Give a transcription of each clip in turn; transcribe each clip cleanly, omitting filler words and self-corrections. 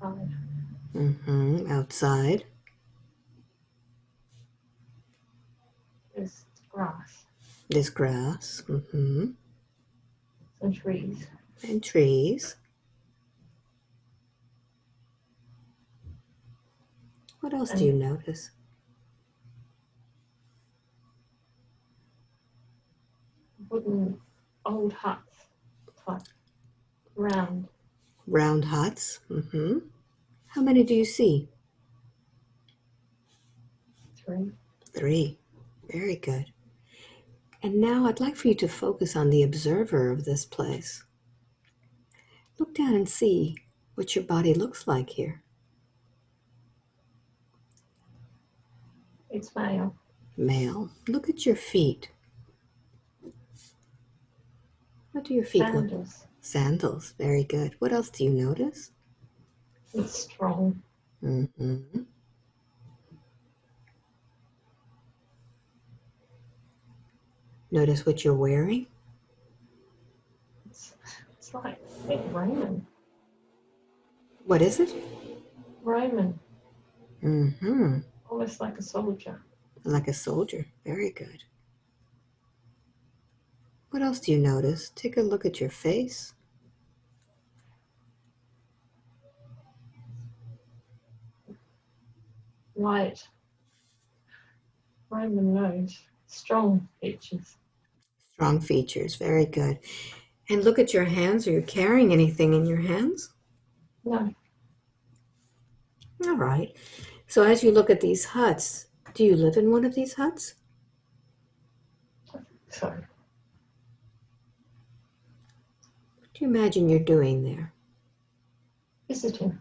outside. Outside. There's grass. There's grass. And trees. And trees. What else do you notice? Wooden old huts, type round. Round huts. How many do you see? 3. 3. Very good. And now I'd like for you to focus on the observer of this place. Look down and see what your body looks like here. It's male. Male. Look at your feet. What do your feet look like? Sandals. Very good. What else do you notice? It's strong. Notice what you're wearing. It's like Roman. What is it? Roman. Almost like a soldier. Like a soldier. Very good. What else do you notice? Take a look at your face. White. Roman nose. Strong features. Strong features. Very good. And look at your hands. Are you carrying anything in your hands? No. All right. So as you look at these huts, do you live in one of these huts? I think so. What do you imagine you're doing there? Visiting.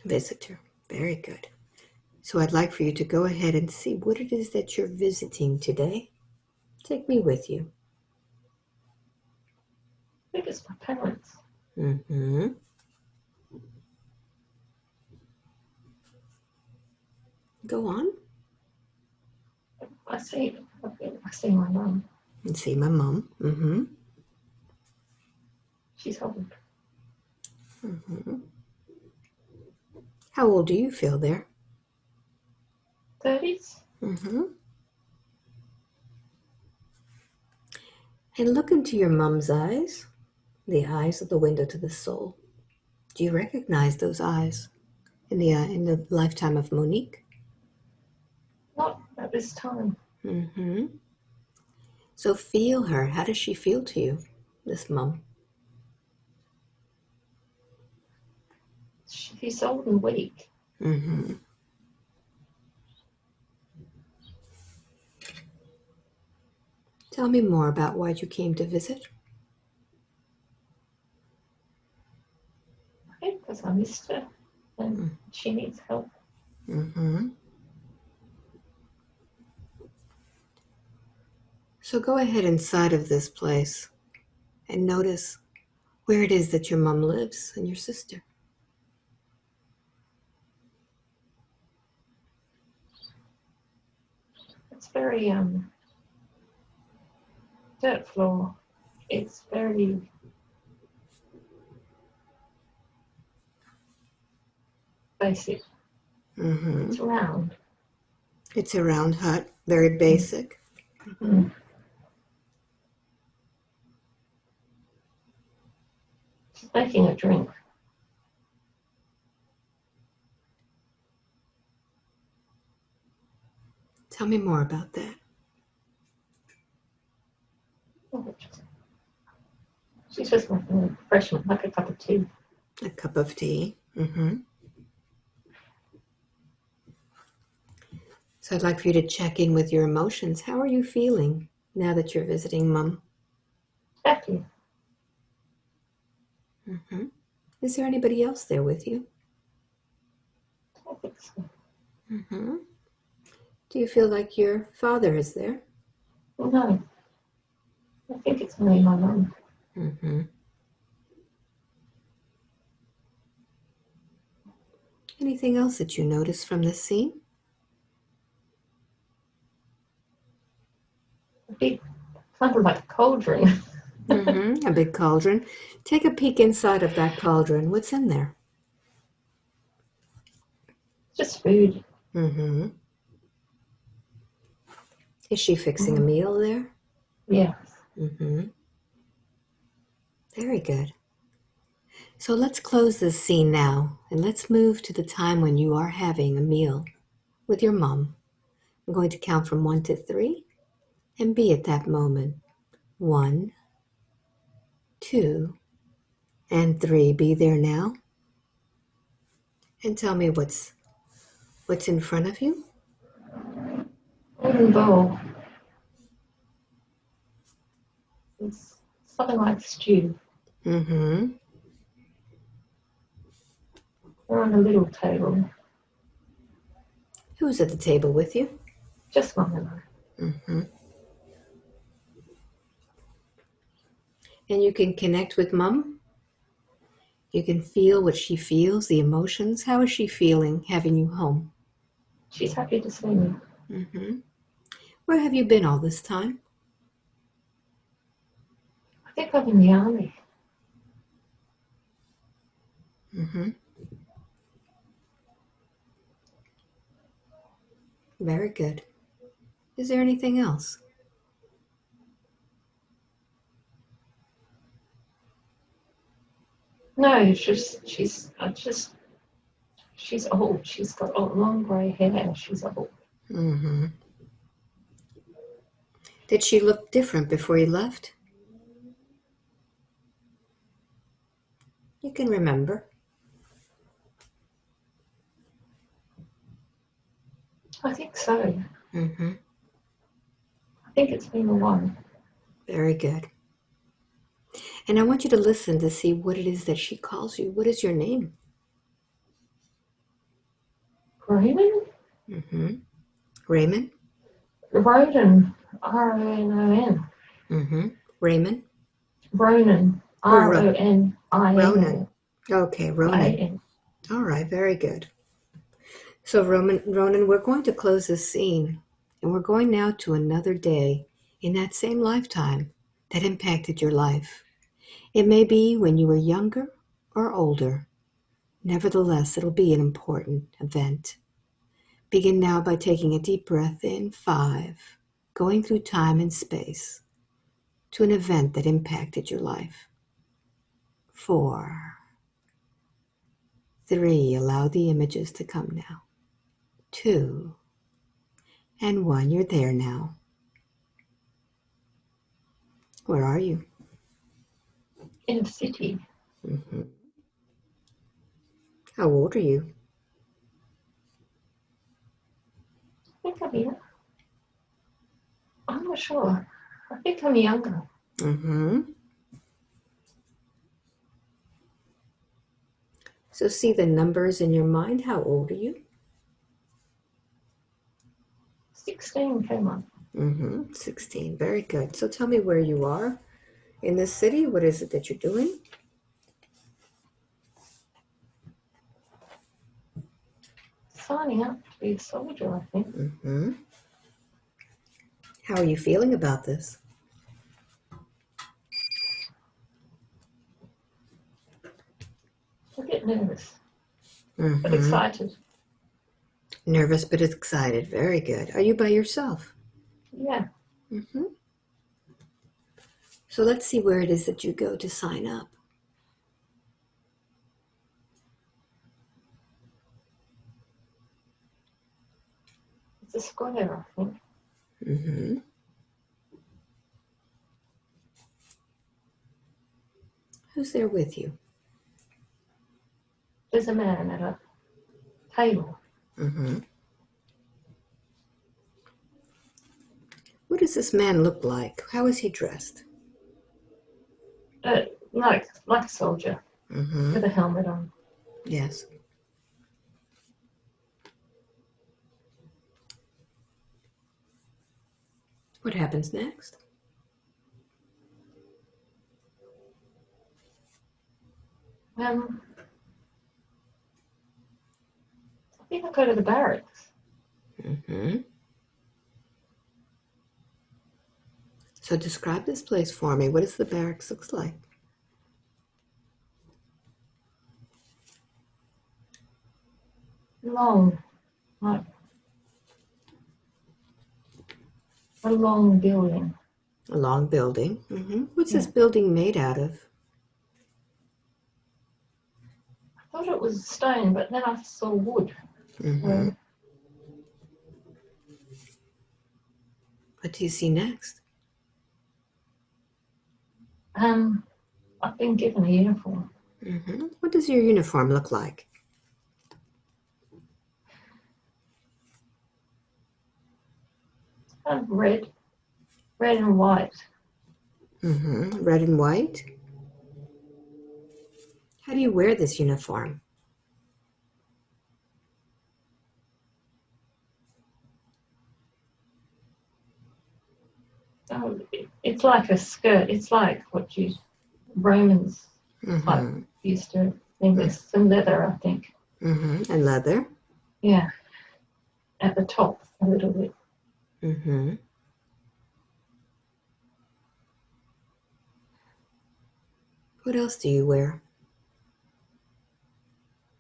Visitor. Very good. So I'd like for you to go ahead and see what it is that you're visiting today. Take me with you. I think it's my parents. Go on. I see my mum. And see my mom. She's old. How old do you feel there? 30s. And look into your mom's eyes, the eyes of the window to the soul. Do you recognize those eyes in the lifetime of Monique? Not at this time. So feel her. How does she feel to you, this mom? She's old and weak. Tell me more about why you came to visit. I think because I missed her and she needs help. So go ahead inside of this place and notice where it is that your mom lives and your sister. It's very dirt floor. It's very basic. It's round. It's a round hut, very basic. She's making a drink. Tell me more about that. She's just making a refreshment, like a cup of tea. A cup of tea. So I'd like for you to check in with your emotions. How are you feeling now that you're visiting Mom? Happy. Is there anybody else there with you? I think so. Do you feel like your father is there? No. I think it's me and my mum. Anything else that you notice from this scene? A big, kind of like a cauldron. A big cauldron. Take a peek inside of that cauldron. What's in there? Just food. Mm-hmm. Is she fixing a meal there? Yes. Mm-hmm. Very good. So let's close this scene now, and let's move to the time when you are having a meal with your mom. I'm going to count from 1 to 3 and be at that moment. 1, 2, and 3. Be there now. And tell me what's in front of you. Golden bowl. It's something like stew. Mm-hmm. We're on a little table. Who's at the table with you? Just Mum and I. Mm-hmm. And you can connect with Mom. You can feel what she feels, the emotions. How is she feeling having you home? She's happy to see me. Mm-hmm. Where have you been all this time? I think I'm in the army. Mm-hmm. Very good. Is there anything else? No, it's just she's old. She's got long grey hair. She's old. Mm-hmm. Did she look different before you left? You can remember. I think so. Mm-hmm. I think it's been a while. Very good. And I want you to listen to see what it is that she calls you. What is your name? Raymond? Mm-hmm. Raymond? Roden. R-O-N-O-N. Mm-hmm. Raymond? Ronan. Oh, R-O-N-I-N. Ronan. Okay, Ronan. I-N. All right, very good. So, Ronan, we're going to close this scene, and we're going now to another day in that same lifetime that impacted your life. It may be when you were younger or older. Nevertheless, it'll be an important event. Begin now by taking a deep breath in, 5, going through time and space to an event that impacted your life. 4, 3, allow the images to come now. 2, and 1, you're there now. Where are you? In the city. Mm-hmm. How old are you? I think I'm not sure. I think I'm younger. Mm-hmm. So see the numbers in your mind. How old are you? 16 came up. Mm-hmm. 16. Very good. So tell me where you are in this city. What is it that you're doing? Signing up to be a soldier, I think. Mm-hmm. How are you feeling about this? A bit nervous, but Mm-hmm. excited. Nervous but excited. Very good. Are you by yourself? Yeah. Mm-hmm. So let's see where it is that you go to sign up. It's a square, I think. Mm-hmm. Who's there with you? There's a man at a table. Mm-hmm. What does this man look like? How is he dressed? Like a soldier Mm-hmm. with a helmet on. Yes. What happens next? I think I go to the barracks. Mm-hmm. So describe this place for me. What does the barracks look like? Long, like a long building. A long building. What's this Yeah. building made out of? I thought it was stone, but then I saw wood. Mm-hmm. What do you see next? I've been given a uniform. What does your uniform look like? Kind of red and white. Red and white? How do you wear this uniform? Oh, it's like a skirt. It's like what you Romans type used to think. There's some leather, I think. And leather? Yeah, at the top a little bit. What else do you wear?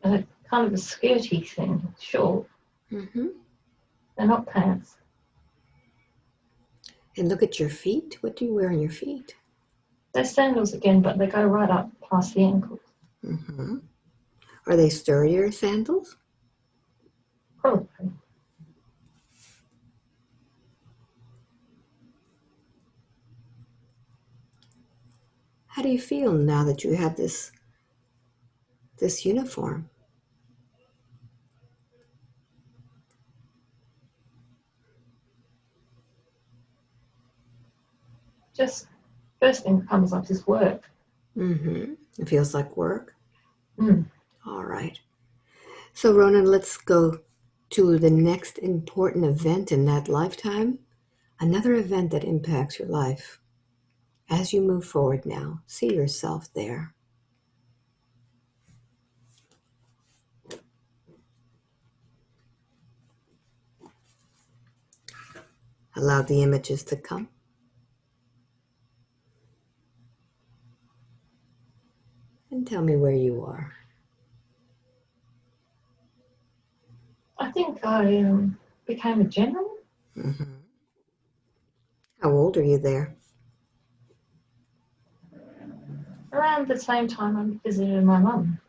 And a kind of a skirty thing, short. They're not pants. And look at your feet. What do you wear on your feet? They're sandals again, but they go right up past the ankles. Are they sturdier sandals? Probably. How do you feel now that you have this uniform? Just first thing that comes up is work. It feels like work? Mm. All right. So, Ronan, let's go to the next important event in that lifetime. Another event that impacts your life. As you move forward now, see yourself there. Allow the images to come. And tell me where you are. I think I became a general. How old are you there? Around the same time I visited my mum.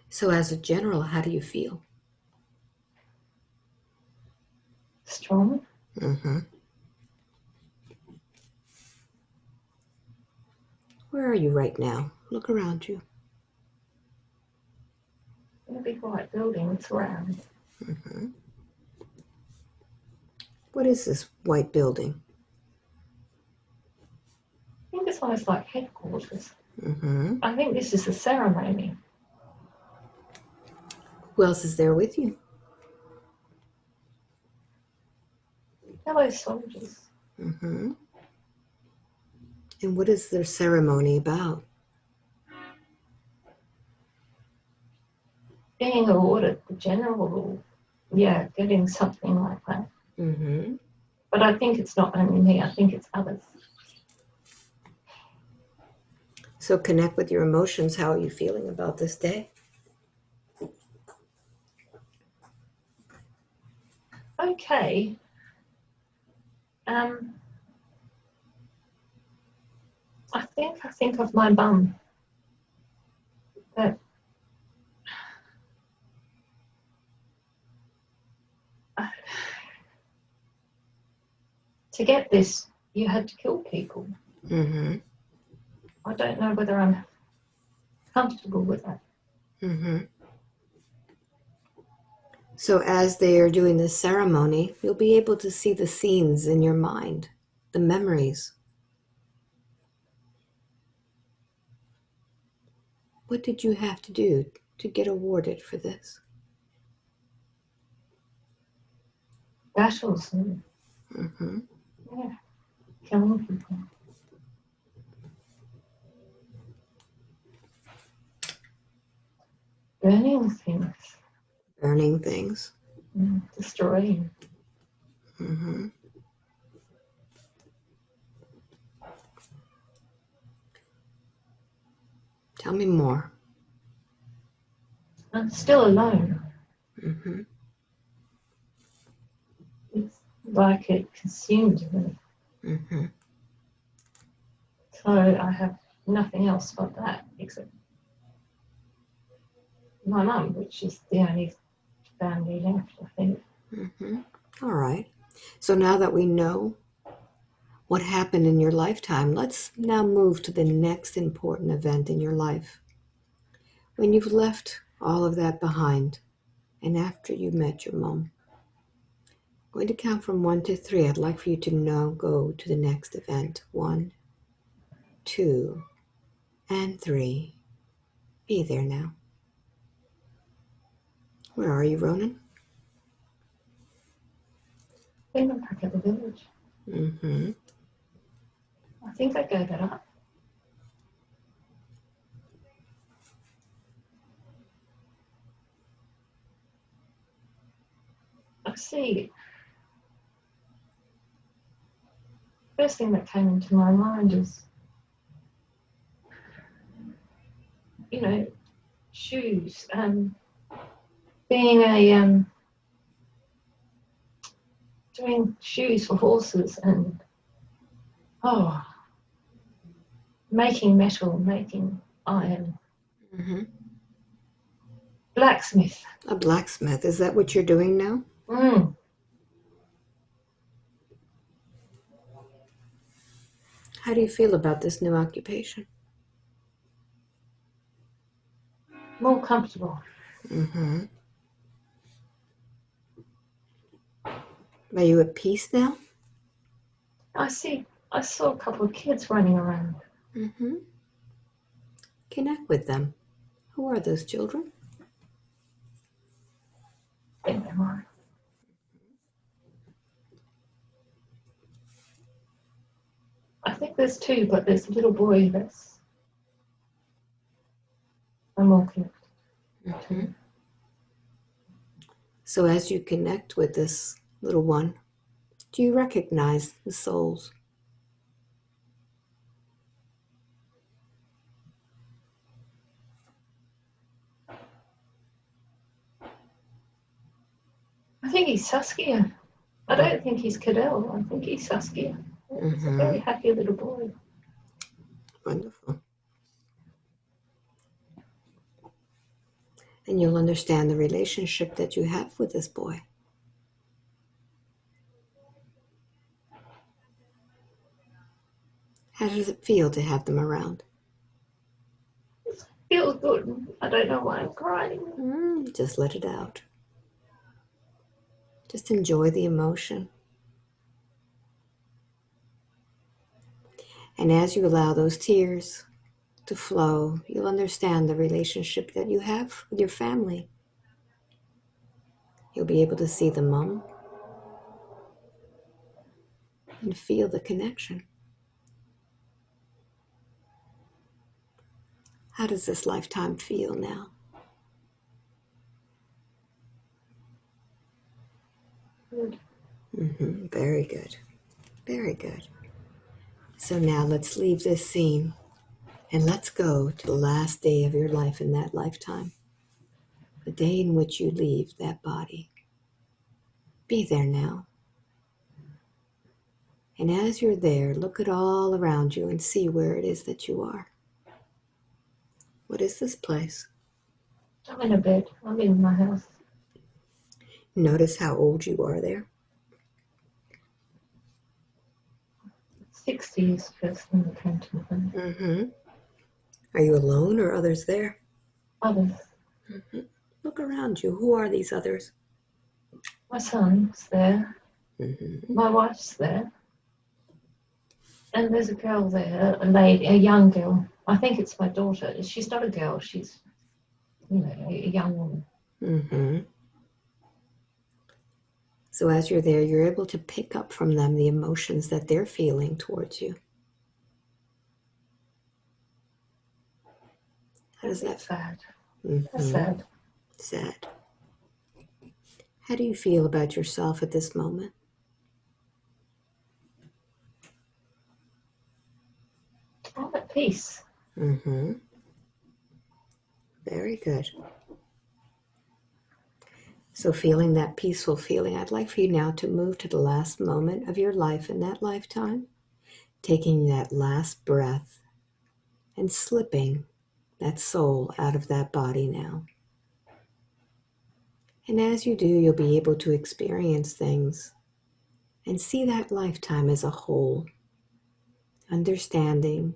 So as a general, how do you feel? Strong. Where are you right now? Look around you. In a big white building, it's round. What is this white building? I think it's almost like headquarters. I think this is a ceremony. Who else is there with you? Fellow soldiers. And what is their ceremony about? Being awarded the general, yeah, getting something like that. But I think it's not only me, I think it's others. So connect with your emotions. How are you feeling about this day? Okay. I think of my mum. That to get this, you had to kill people. I don't know whether I'm comfortable with that. So as they are doing this ceremony, you'll be able to see the scenes in your mind, the memories. What did you have to do to get awarded for this? Battles and yeah, killing people. Burning things. Burning things. Destroying. Tell me more. I'm still alone. Mm-hmm. It's like it consumed me. Mm-hmm. So I have nothing else but that except my mum, which is the only family left, I think. Mm-hmm. All right. So now that we know what happened in your lifetime, let's now move to the next important event in your life. When you've left all of that behind, and after you met your mom, I'm going to count from 1 to 3. I'd like for you to now go to the next event. 1, 2, and 3. Be there now. Where are you, Ronan? In the back of the village. Mm-hmm. I think I gave it up. I see. First thing that came into my mind is, shoes. Being doing shoes for horses and making metal, making iron. Mm-hmm. Blacksmith. A blacksmith. Is that what you're doing now? Mm. How do you feel about this new occupation? More comfortable. Mm-hmm. Are you at peace now? I saw a couple of kids running around. Mm-hmm. Connect with them. Who are those children? I think they might. I think there's two, but there's a little boy that's I'm more connected Mm-hmm. to. So as you connect with this little one, do you recognize the souls? I think he's Saskia. I don't think he's Cadell. I think he's Saskia. He's a very happy little boy. Wonderful. And you'll understand the relationship that you have with this boy. How does it feel to have them around? It feels good. I don't know why I'm crying. Just let it out. Just enjoy the emotion. And as you allow those tears to flow, you'll understand the relationship that you have with your family. You'll be able to see the mom and feel the connection. How does this lifetime feel now? Good. Very good. Very good. So now let's leave this scene and let's go to the last day of your life in that lifetime. The day in which you leave that body. Be there now. And as you're there, look at all around you and see where it is that you are. What is this place? I'm in a bed. I'm in my house. Notice how old you are there. 60 is the first thing that came to mind. Are you alone or others there? Others. Look around you. Who are these others? My son's there. My wife's there. And there's a girl there, a young girl. I think it's my daughter. She's not a girl. She's, a young woman. So as you're there, you're able to pick up from them the emotions that they're feeling towards you. How does that feel? Sad. That's sad. Sad. How do you feel about yourself at this moment? I'm at peace. Very good. So feeling that peaceful feeling, I'd like for you now to move to the last moment of your life in that lifetime, taking that last breath and slipping that soul out of that body now. And as you do, you'll be able to experience things and see that lifetime as a whole, understanding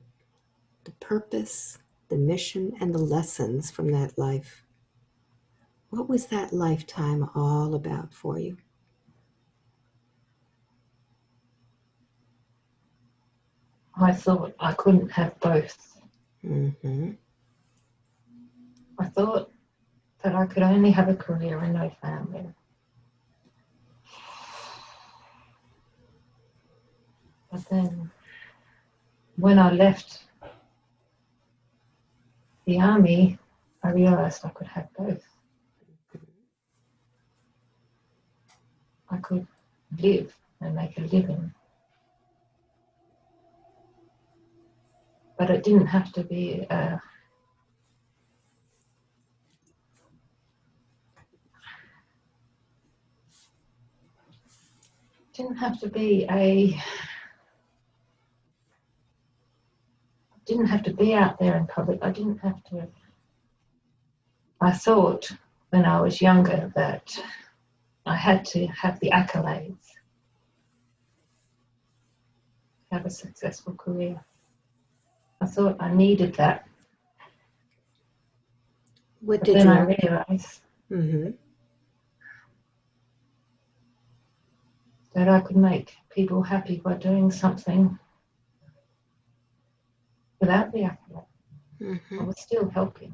the purpose, the mission, and the lessons from that life. What was that lifetime all about for you? I thought I couldn't have both. Mm-hmm. I thought that I could only have a career and no family. But then when I left the army, I realized I could have both. I could live and make a living. But it didn't have to be a didn't have to be out there in public. I didn't have to. I thought when I was younger that I had to have the accolades, have a successful career. I thought I needed that. What But did then you? I realized Mm-hmm. that I could make people happy by doing something without the accolade. Mm-hmm. I was still helping.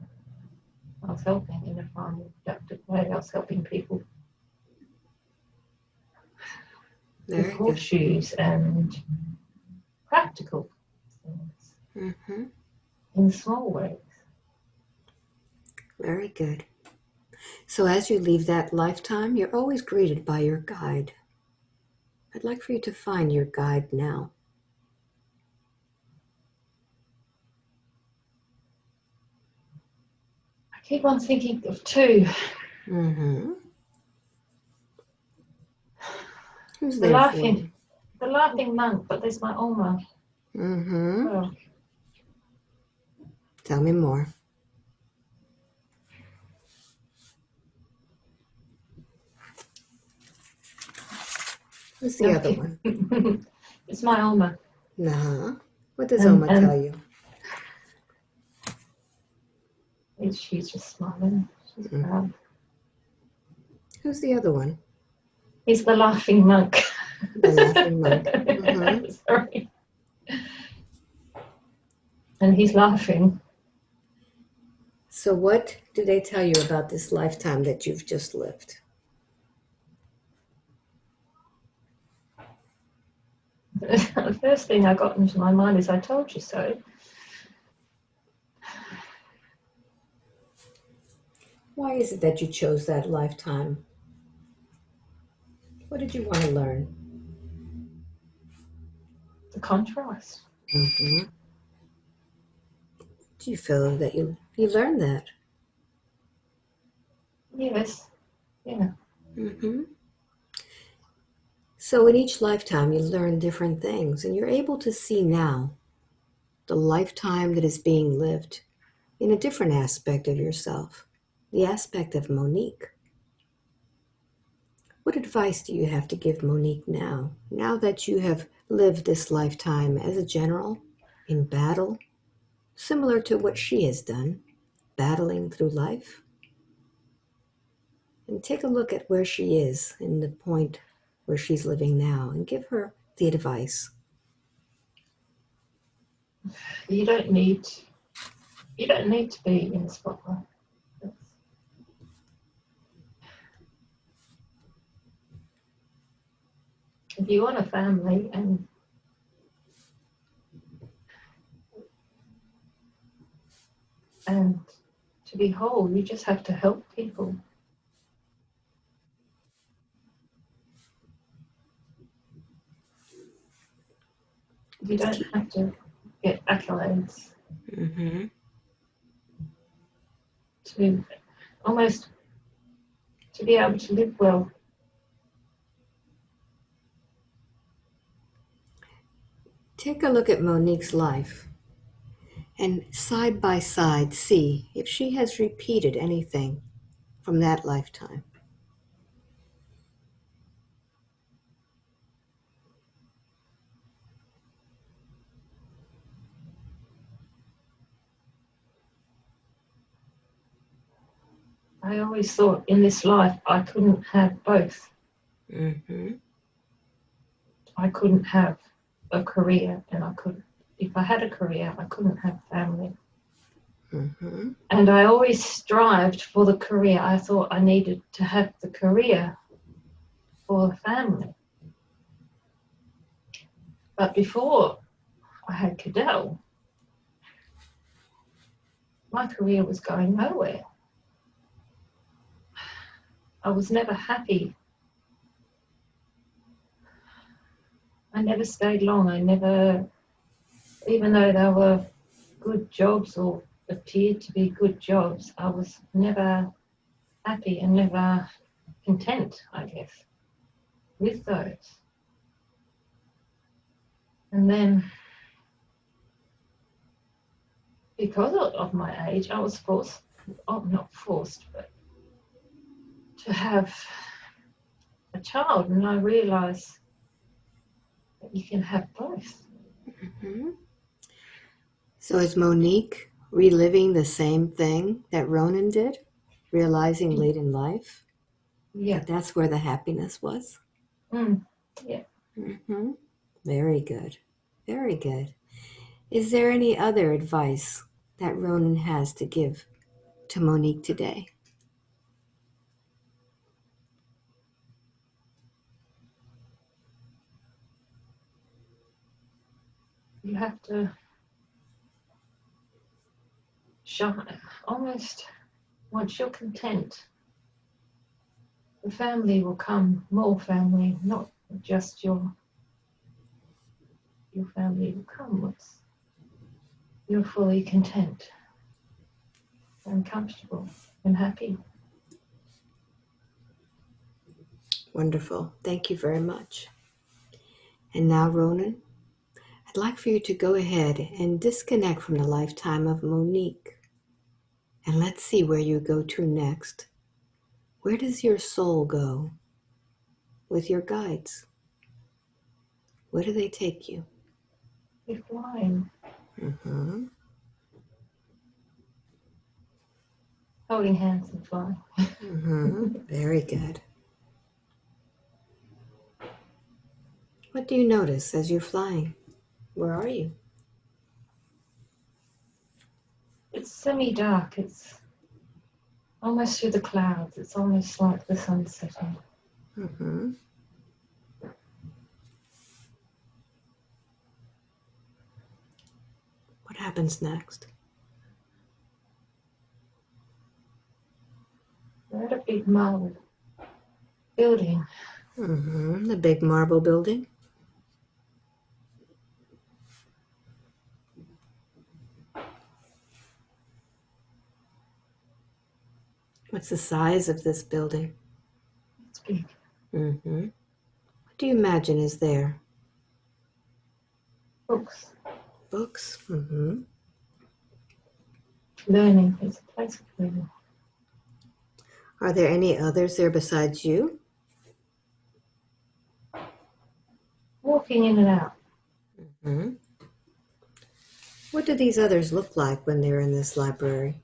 I was helping in a far more productive way. I was helping people with Very good. horseshoes and practical things Mm-hmm. in small ways. Very good. So as you leave that lifetime, you're always greeted by your guide. I'd like for you to find your guide now. I keep on thinking of two. Mm-hmm. Who's The there for you? laughing monk, but there's my Oma. Mm-hmm. Oh, Tell me more. Who's the other one? it's my Oma. Uh-huh. What does And, Oma tell you? she's just smiling. She's Mm. proud. Who's the other one? He's the laughing monk. The laughing monk. Mm-hmm. Sorry. And he's laughing. So what do they tell you about this lifetime that you've just lived? The first thing I got into my mind is I told you so. Why is it that you chose that lifetime? What did you want to learn? The contrast. Mm-hmm. Do you feel that you learned that? Yes. Yeah. Mm-hmm. So in each lifetime, you learn different things, and you're able to see now the lifetime that is being lived in a different aspect of yourself, the aspect of Monique. What advice do you have to give Monique now that you have lived this lifetime as a general in battle, similar to what she has done, battling through life? And take a look at where she is in the point where she's living now and give her the advice. You don't need to be in the spotlight. If you want a family and to be whole, you just have to help people. You don't have to get accolades Mm-hmm. to almost to be able to live well. Take a look at Monique's life and side by side see if she has repeated anything from that lifetime. I always thought in this life I couldn't have both. Mm-hmm. I couldn't have a career, and if I had a career, I couldn't have family. Mm-hmm. And I always strived for the career. I thought I needed to have the career for the family. But before I had Cadell, my career was going nowhere. I was never happy. I never stayed long. Even though they were good jobs or appeared to be good jobs, I was never happy and never content, I guess, with those. And then, because of my age, I was not forced, but to have a child, and I realised that you can have both. Mm-hmm. So is Monique reliving the same thing that Ronan did, realizing late in life Yeah. that that's where the happiness was? Yeah. Mm-hmm. Very good. Very good. Is there any other advice that Ronan has to give to Monique today? You have to shine. Almost once you're content, the family will come, more family, not just your family will come once you're fully content and comfortable and happy. Wonderful. Thank you very much. And now, Ronan, I'd like for you to go ahead and disconnect from the lifetime of Monique. And let's see where you go to next. Where does your soul go with your guides? Where do they take you? You're flying, Mm-hmm. holding hands and flying. Mm-hmm. Very good. What do you notice as you're flying? Where are you? It's semi-dark. It's almost through the clouds. It's almost like the sun setting. Mm-hmm. What happens next? We're at a big marble building. Mm-hmm. The big marble building. What's the size of this building? It's big. Mm-hmm. What do you imagine is there? Books. Books. Mm-hmm. Learning. It's a place of learning. Are there any others there besides you? Walking in and out. Mm-hmm. What do these others look like when they're in this library?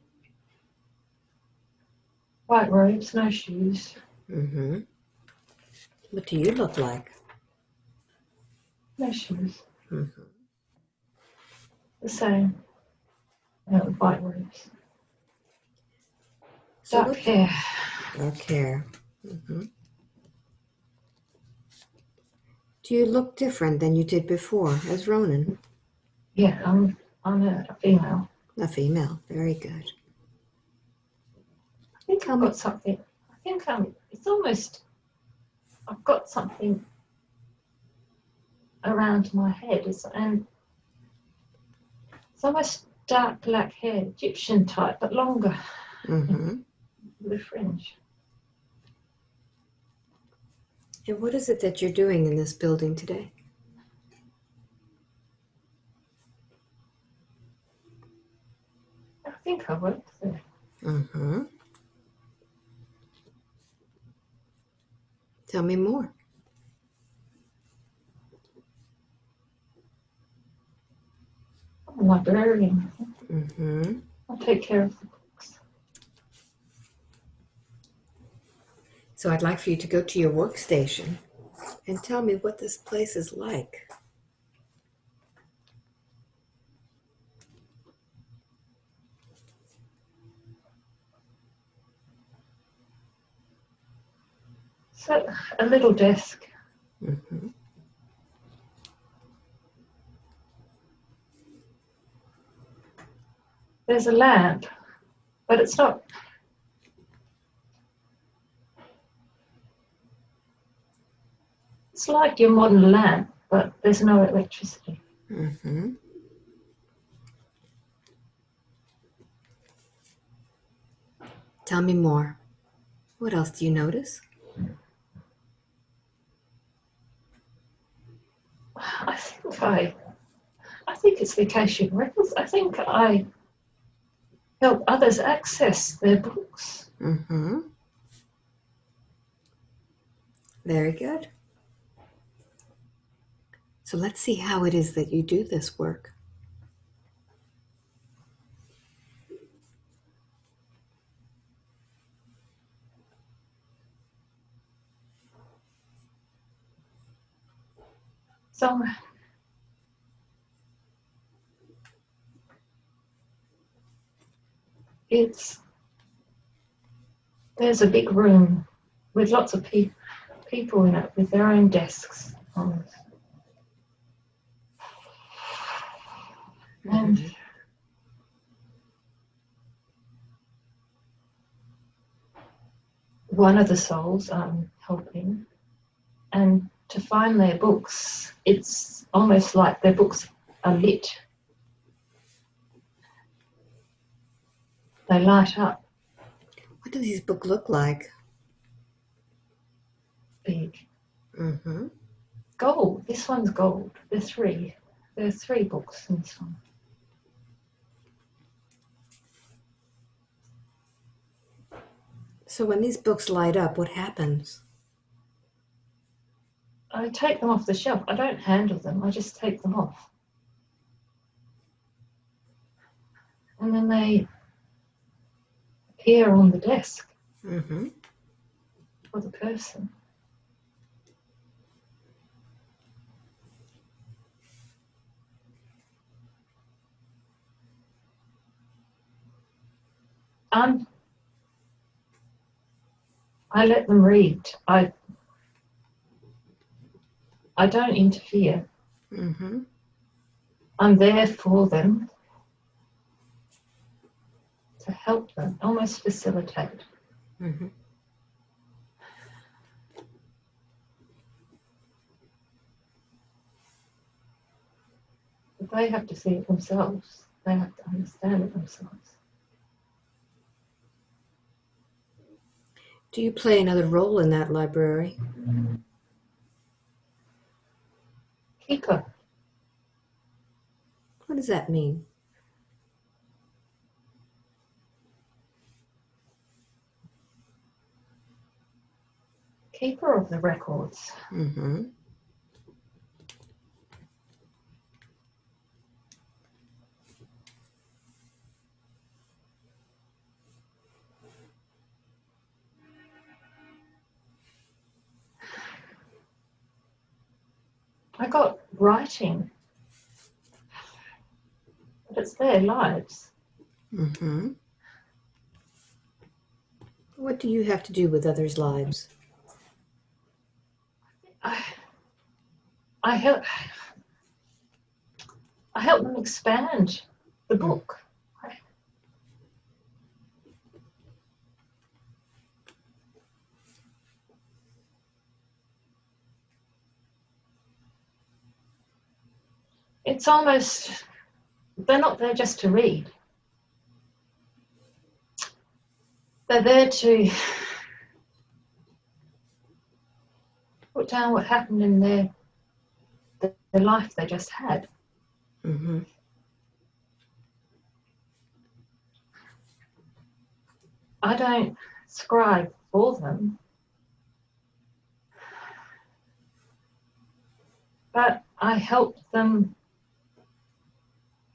White robes, no shoes. Mm-hmm. What do you look like? No shoes. Mm-hmm. The same. White robes. So Dark hair. Dark hair. Mm-hmm. Do you look different than you did before as Ronan? Yeah, I'm a female. A female. Very good. I think I've got something. I think it's almost, I've got something around my head. It's almost dark black hair, Egyptian type, but longer. Mm-hmm. With a fringe. And what is it that you're doing in this building today? I think I work there. Mm-hmm. Tell me more. I'm a librarian. Mm-hmm. I take care of the books. So I'd like for you to go to your workstation and tell me what this place is like. So, a little desk. Mm-hmm. There's a lamp, but it's not. It's like your modern lamp, but there's no electricity. Mm-hmm. Tell me more. What else do you notice? I think it's the akashic records. I think I help others access their books. Mm-hmm. Very good. So let's see how it is that you do this work. So there's a big room with lots of people in it with their own desks on it. And one of the souls I'm helping, and to find their books, it's almost like their books are lit. They light up. What do these books look like? Big. Mm-hmm. Gold. This one's gold. There are three books in this one. So when these books light up, what happens? I take them off the shelf. I don't handle them. I just take them off. And then they appear on the desk Mm-hmm. for the person. I let them read. I don't interfere. Mm-hmm. I'm there for them to help them, almost facilitate. Mm-hmm. But they have to see it themselves. They have to understand it themselves. Do you play another role in that library? Keeper. What does that mean? Keeper of the records. Mm-hmm. I got writing, but it's their lives. Mm-hmm. What do you have to do with others' lives? I help them expand the book. It's almost, they're not there just to read. They're there to, put down what happened in the life they just had. Mm-hmm. I don't scribe for them, but I help them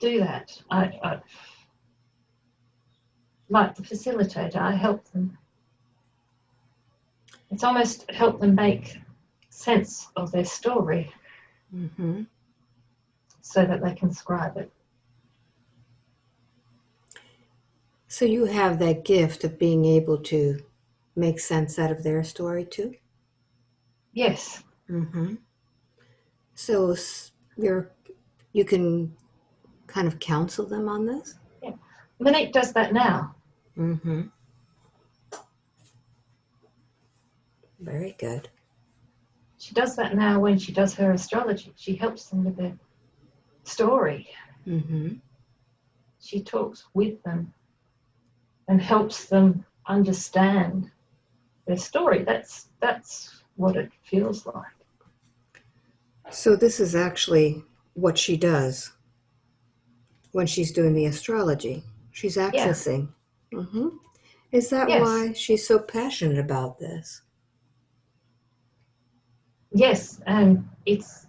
do that. I like the facilitator, I help them. It's almost help them make sense of their story Mm-hmm. so that they can scribe it. So you have that gift of being able to make sense out of their story too? Yes. Mm-hmm. So you can kind of counsel them on this? Yeah. Monique does that now. Mm-hmm. Very good. She does that now when she does her astrology. She helps them with their story. Mm-hmm. She talks with them and helps them understand their story. That's what it feels like. So this is actually what she does when she's doing the astrology. She's Yeah. accessing. Mm-hmm. Is that Yes. why she's so passionate about this? Yes. And it's,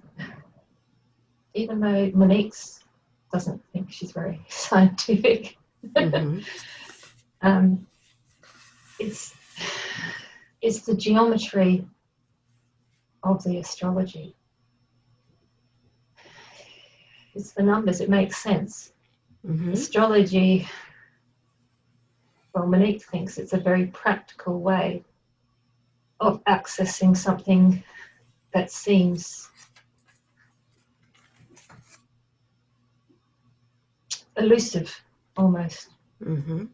even though Monique's doesn't think she's very scientific, Mm-hmm. it's the geometry of the astrology. It's the numbers. It makes sense. Mm-hmm. Astrology, well, Monique thinks it's a very practical way of accessing something that seems elusive almost. Mm-hmm.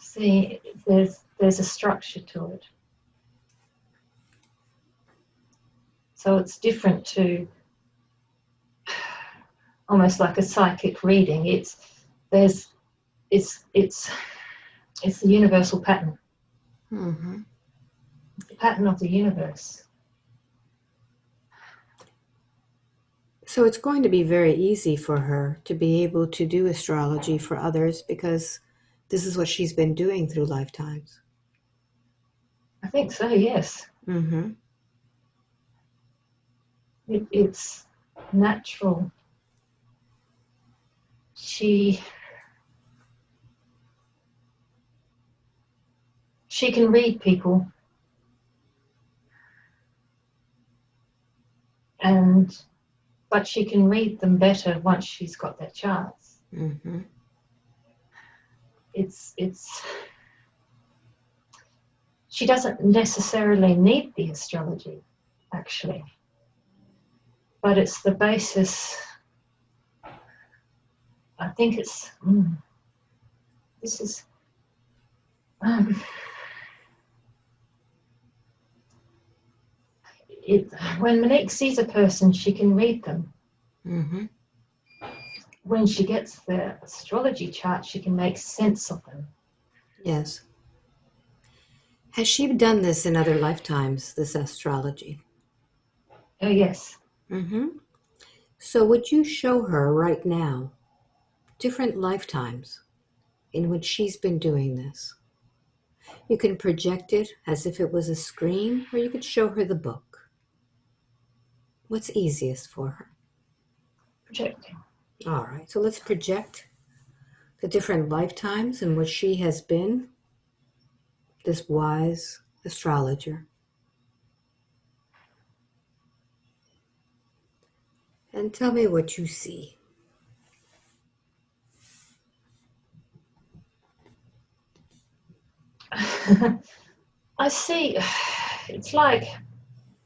See, there's a structure to it. So it's different to almost like a psychic reading. It's the universal pattern. Mm-hmm. The pattern of the universe. So it's going to be very easy for her to be able to do astrology for others because this is what she's been doing through lifetimes. I think so, yes. Mm-hmm. It's natural. She can read people, but she can read them better once she's got their charts. Mm-hmm. She doesn't necessarily need the astrology, actually, but it's the basis. I think it's this is when Monique sees a person, she can read them. Mm-hmm. When she gets the astrology chart, she can make sense of them. Yes. Has she done this in other lifetimes, this astrology? Oh, yes. Mm-hmm. So would you show her right now different lifetimes in which she's been doing this? You can project it as if it was a screen, or you could show her the book. What's easiest for her? Projecting. All right, so let's project the different lifetimes in which she has been this wise astrologer. And tell me what you see. I see. It's like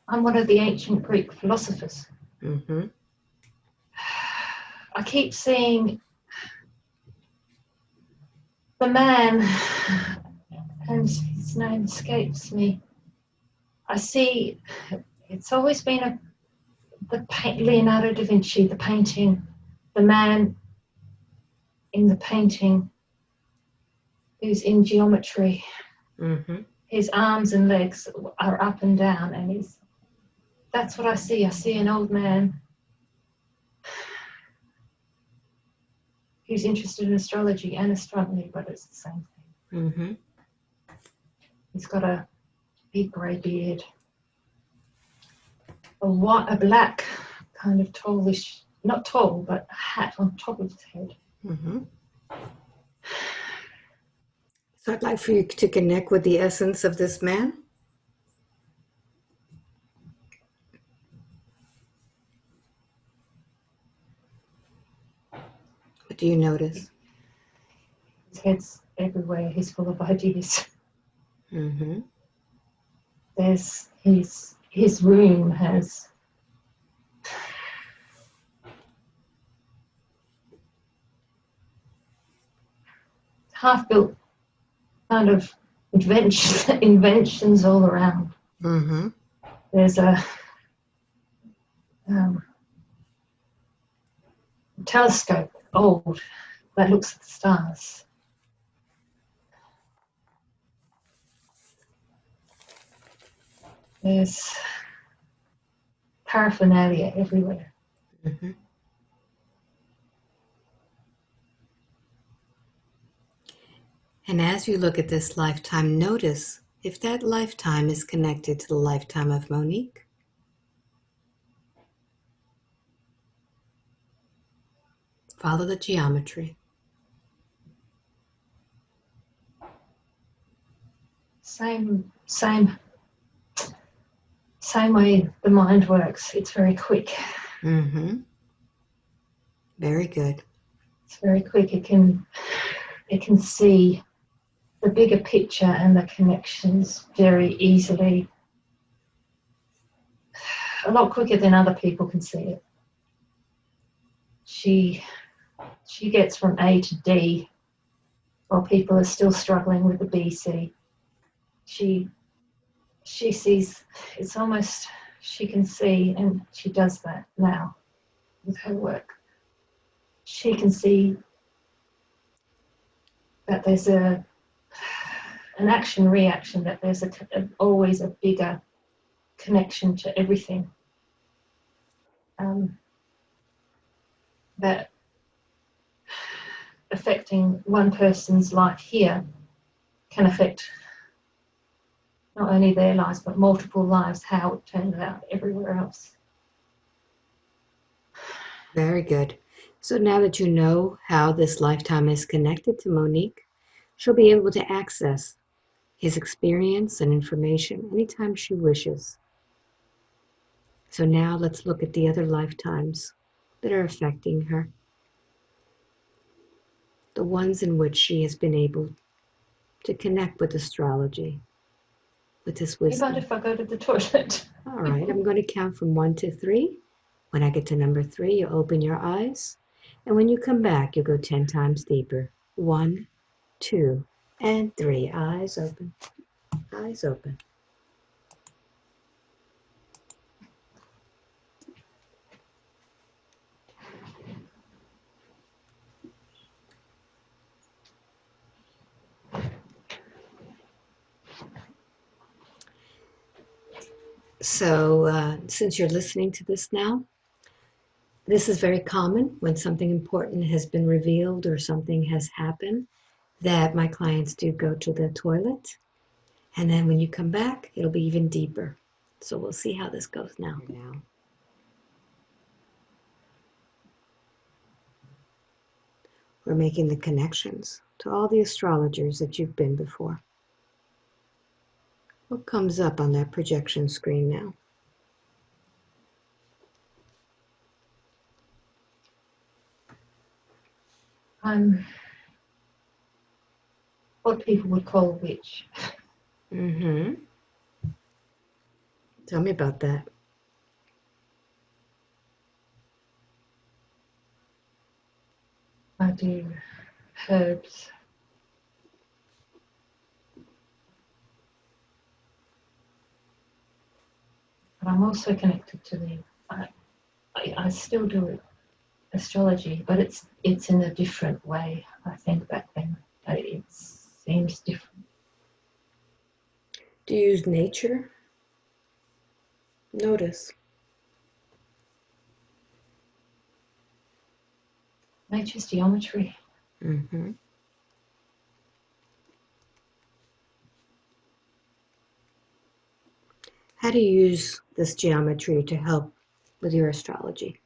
I'm one of the ancient Greek philosophers. Mm-hmm. I keep seeing the man, and his name escapes me. I see. It's always been Leonardo da Vinci, the painting, the man in the painting who's in geometry. Mm-hmm. his arms and legs are up and down, and that's what I see. I see an old man who's interested in astrology and astronomy, but it's the same thing. Mm-hmm. He's got a big grey beard, a black kind of tallish, not tall, but a hat on top of his head. Mm-hmm. So I'd like for you to connect with the essence of this man. What do you notice? His head's everywhere. He's full of ideas. Mm-hmm. There's his room has half-built kind of inventions all around. Mm-hmm. There's a telescope, old, that looks at the stars. There's paraphernalia everywhere. Mm-hmm. And as you look at this lifetime, notice if that lifetime is connected to the lifetime of Monique. Follow the geometry. Same way the mind works. It's very quick. Mm-hmm. Very good. It's very quick. It can see the bigger picture and the connections very easily. A lot quicker than other people can see it. She gets from A to D while people are still struggling with the B, C. She sees, it's almost, she can see, and she does that now with her work. She can see that there's an action-reaction, that there's always a bigger connection to everything. That affecting one person's life here can affect not only their lives but multiple lives, how it turns out everywhere else. Very good. So now that you know how this lifetime is connected to Monique, she'll be able to access his experience and information anytime she wishes. So now let's look at the other lifetimes that are affecting her. The ones in which she has been able to connect with astrology, with this wisdom. You mind if I go to the toilet? All right, I'm going to count from 1 to 3. When I get to number 3, you open your eyes. And when you come back, you go 10 times deeper. 1, 2, and 3. Eyes open. Eyes open. So since you're listening to this now, this is very common when something important has been revealed or something has happened, that my clients do go to the toilet. And then when you come back, it'll be even deeper. So we'll see how this goes now. We're making the connections to all the astrologers that you've been before. What comes up on that projection screen now? I'm what people would call a witch. Mm-hmm. Tell me about that. I do herbs. But I'm also connected to I still do astrology, but it's in a different way. I think back then it seems different. Do you use nature? Notice. Nature's geometry. Mm-hmm. How do you use this geometry to help with your astrology?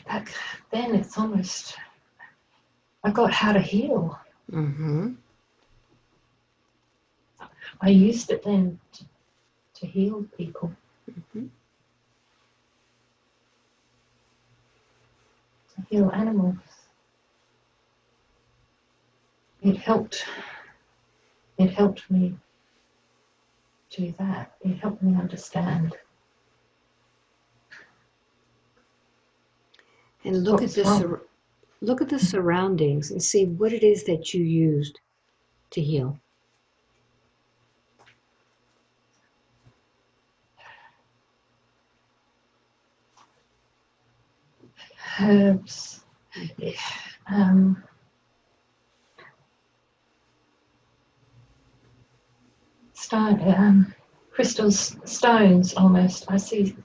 Back then, it's almost, I got how to heal. Mm-hmm. I used it then to heal people. Mm-hmm. To heal animals. It helped me do that. It helped me understand. And look at the surroundings and see what it is that you used to heal. Herbs, crystals, stones almost. I see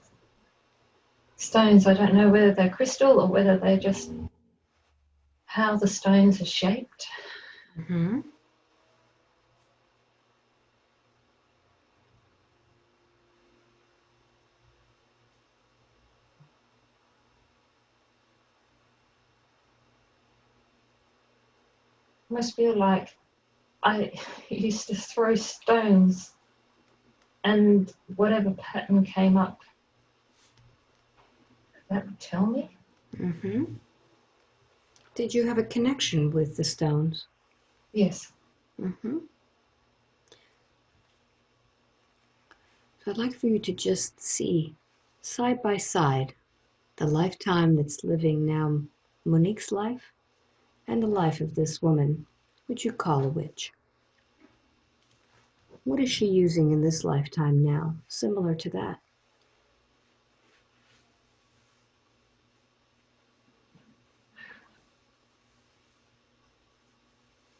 stones. I don't know whether they're crystal or whether they're just how the stones are shaped. Mm-hmm. I must feel like I used to throw stones and whatever pattern came up, that would tell me. Mm-hmm. Did you have a connection with the stones? Yes. Mm-hmm. So I'd like for you to just see, side by side, the lifetime that's living now, Monique's life, and the life of this woman, which you call a witch. What is she using in this lifetime now, similar to that?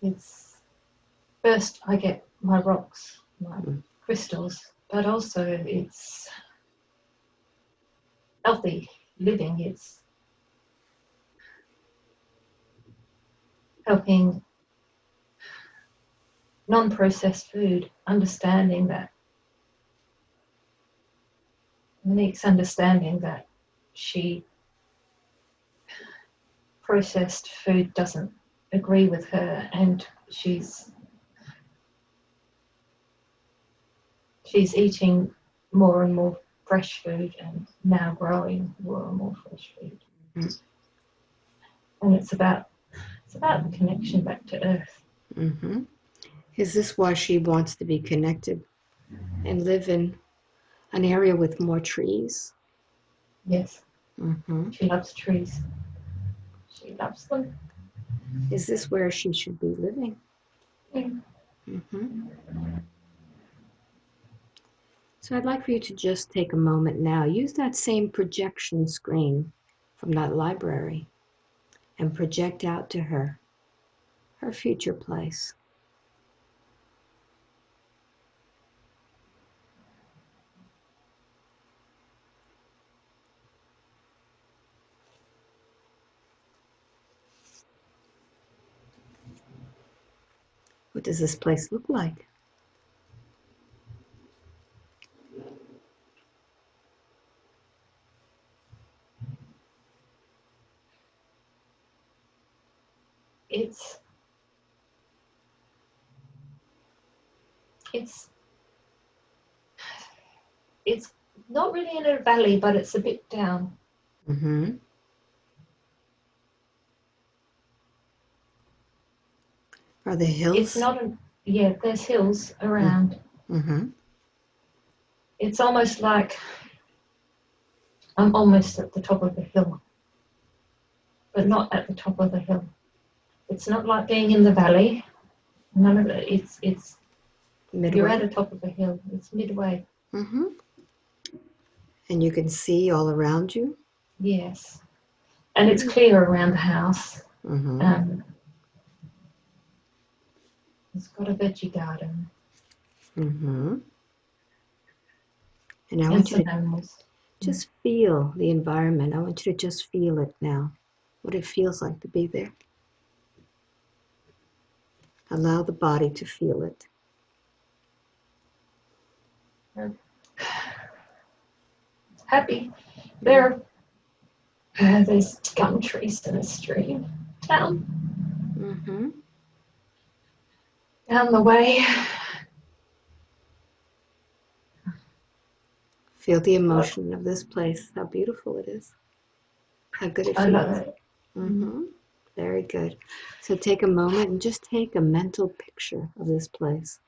It's first I get my rocks, my crystals, but also it's healthy living. It's helping non-processed food, understanding that Monique's understanding that she processed food doesn't agree with her, and she's eating more and more fresh food and now growing more and more fresh food. And it's about the connection back to earth. Mm-hmm. Is this why she wants to be connected and live in an area with more trees? Yes. Mm-hmm. She loves trees. She loves them. Is this where she should be living? Yeah. Mm-hmm. So I'd like for you to just take a moment now. Use that same projection screen from that library and project out to her future place. What does this place look like? It's not really in a valley, but it's a bit down. Mm-hmm. Are there hills? It's not there's hills around. Mm-hmm. It's almost like I'm almost at the top of the hill, but not at the top of the hill. It's not like being in the valley. None of it. It's Midway. You're at the top of the hill. It's midway. Mm-hmm. And you can see all around you? Yes. And it's clear around the house. Mm-hmm. It's got a veggie garden. Mm-hmm. And I And want you some to animals. just feel the environment. I want you to just feel it now, what it feels like to be there. Allow the body to feel it. Happy. There's gum trees in a stream down Mm-hmm. the way. Feel the emotion of this place, how beautiful it is, how good it I love feels. it. Mm-hmm. Very good. So take a moment and just take a mental picture of this place,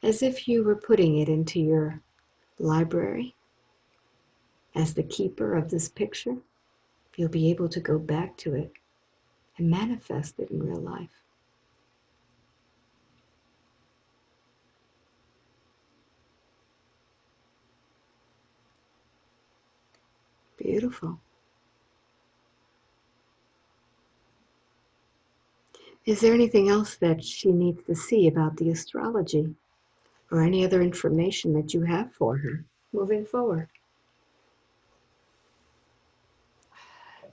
as if you were putting it into your library. As the keeper of this picture, you'll be able to go back to it and manifest it in real life. Beautiful. Is there anything else that she needs to see about the astrology, or any other information that you have for her moving forward?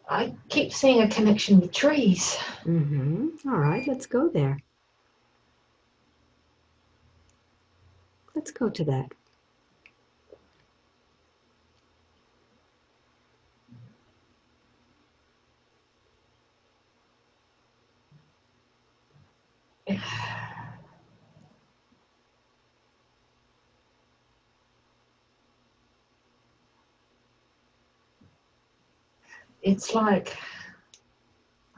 I keep seeing a connection with trees. Mm-hmm. All right, let's go there. Let's go to that. It's like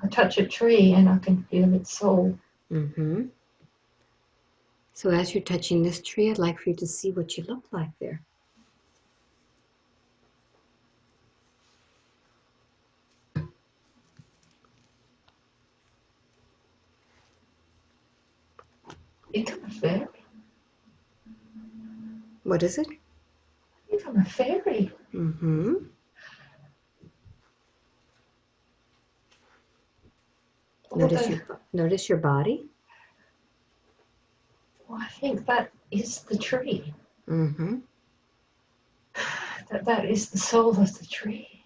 I touch a tree and I can feel its soul. Mm-hmm. So as you're touching this tree, I'd like for you to see what you look like there. I think I'm a fairy. What is it? I think I'm a fairy. Mm-hmm. Notice your body. I think that is the tree. Mm-hmm. That is the soul of the tree.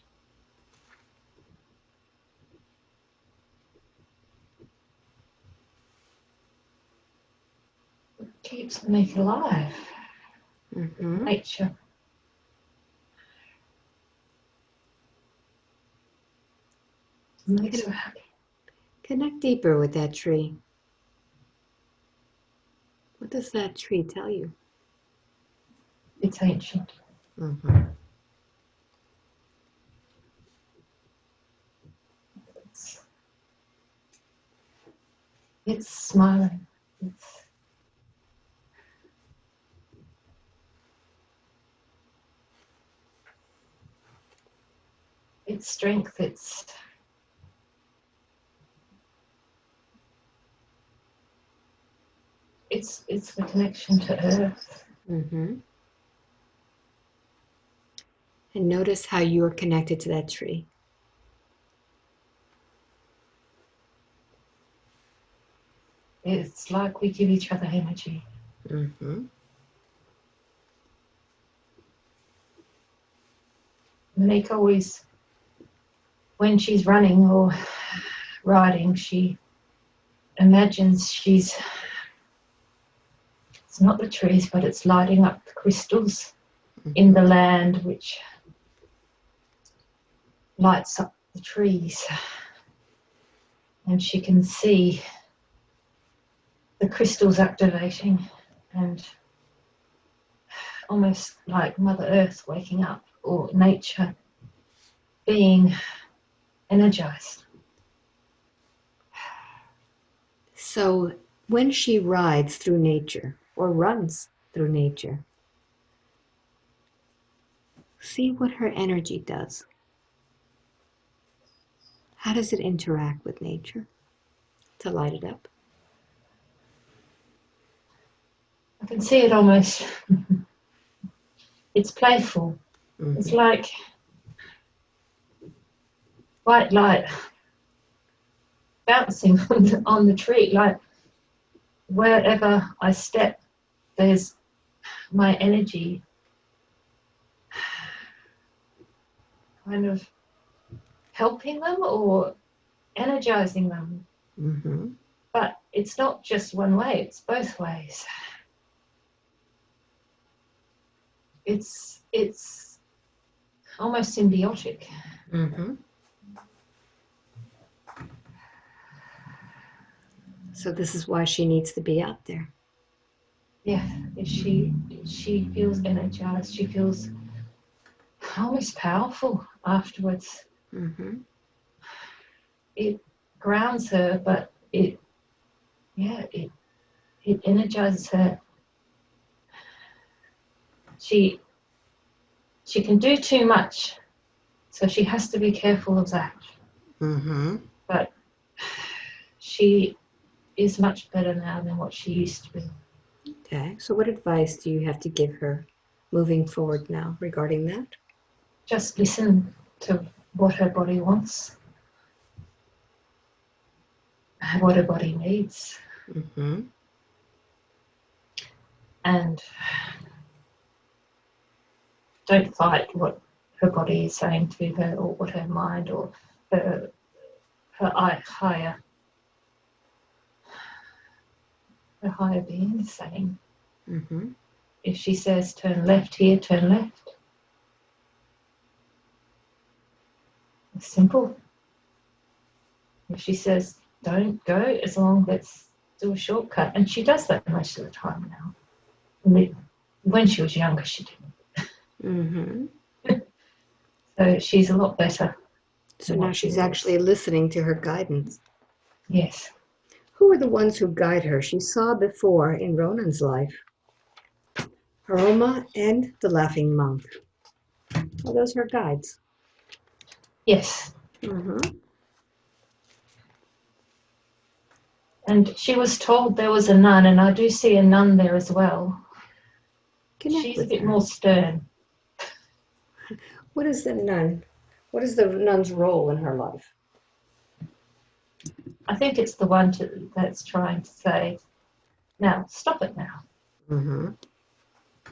It keeps me alive. Mm-hmm. Nature. It makes me happy. Connect deeper with that tree. What does that tree tell you? It's ancient. Mm-hmm. It's smiling. It's strength. It's the connection to earth. Mm-hmm. And notice how you're connected to that tree. It's like we give each other energy. Mm-hmm. Monique always, when she's running or riding, she imagines it's not the trees, but it's lighting up the crystals in the land, which lights up the trees. And she can see the crystals activating and almost like Mother Earth waking up or nature being energized. So when she rides through nature or runs through nature, see what her energy does. How does it interact with nature to light it up? I can see it almost, it's playful. Mm-hmm. It's like white light bouncing on the tree. Like wherever I step, there's my energy kind of helping them or energizing them. Mm-hmm. But it's not just one way, it's both ways. It's almost symbiotic. Mm-hmm. So this is why she needs to be out there. Yeah, she feels energized. She feels almost powerful afterwards. Mm-hmm. It grounds her, but it energizes her. She can do too much, so she has to be careful of that. Mm-hmm. But she is much better now than what she used to be. Okay. So what advice do you have to give her moving forward now regarding that? Just listen to what her body wants, what her body needs, Mm-hmm. and don't fight what her body is saying to her or what her mind or her higher being is saying. Mm-hmm. If she says turn left here, turn left. It's simple. If she says don't go, as long let's do a shortcut. And she does that most of the time now. When she was younger, she didn't. Mm-hmm. So she's a lot better. So now she's actually listening to her guidance. Yes. Who are the ones who guide her? She saw before in Ronan's life Haroma and the Laughing Monk. Are those her guides? Yes. Mm-hmm. And she was told there was a nun, and I do see a nun there as well. She's a bit more stern. What is the nun? What is the nun's role in her life? I think it's the one that's trying to say, now, stop it now. Mm-hmm.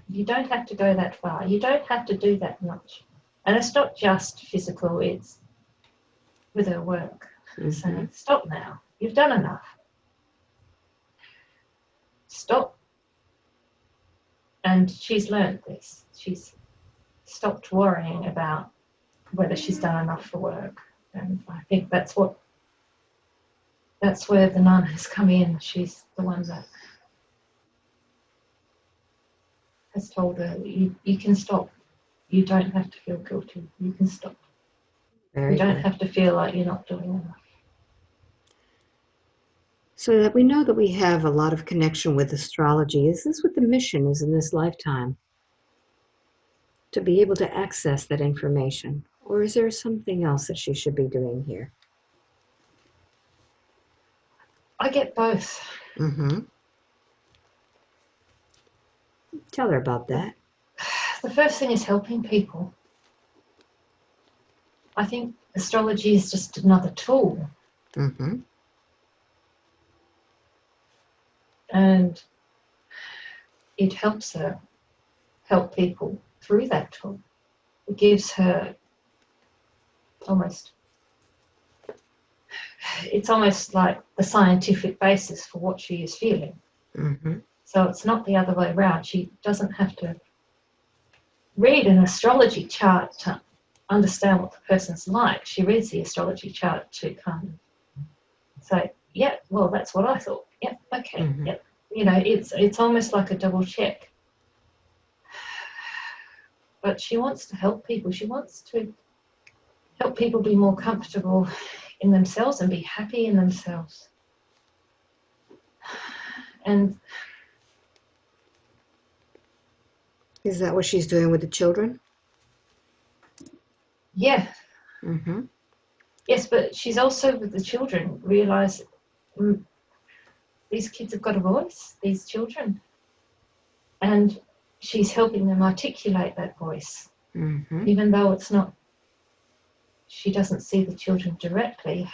You don't have to go that far. You don't have to do that much. And it's not just physical, it's with her work. Mm-hmm. Saying, stop now. You've done enough. Stop. And she's learned this. She's stopped worrying about whether she's done enough for work. And I think that's where the nun has come in. She's the one that has told her, you can stop. You don't have to feel guilty. You can stop. You don't have to feel like you're not doing enough. So that we know that we have a lot of connection with astrology. Is this what the mission is in this lifetime? To be able to access that information? Or is there something else that she should be doing here? I get both. Mm-hmm. Tell her about that. The first thing is helping people. I think astrology is just another tool. Mm-hmm. And it helps her help people through that tool. It gives her it's almost like the scientific basis for what she is feeling. Mm-hmm. So it's not the other way around. She doesn't have to read an astrology chart to understand what the person's like. She reads the astrology chart to kind of say, yeah, well, that's what I thought. Yep, okay, Mm-hmm. yep. You know, it's almost like a double check. But she wants to help people. She wants to help people be more comfortable in themselves and be happy in themselves. And is that what she's doing with the children? yeah. Mm-hmm. Yes, but she's also with the children realise these kids have got a voice, these children. And she's helping them articulate that voice, Mm-hmm. even though it's not she doesn't see the children directly,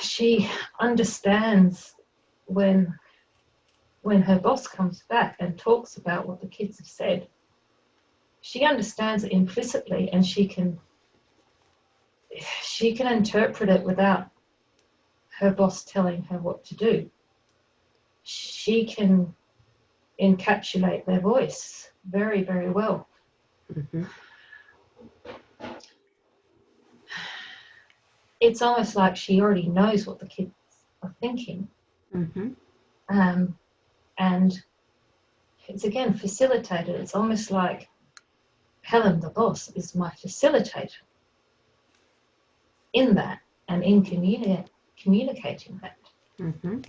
she understands when her boss comes back and talks about what the kids have said. She understands it implicitly, and she can interpret it without her boss telling her what to do. She can encapsulate their voice very, very well. Mm-hmm. It's almost like she already knows what the kids are thinking. Mm-hmm. And it's again facilitated. It's almost like Helen, the boss, is my facilitator in that and in communicating that. Mm-hmm.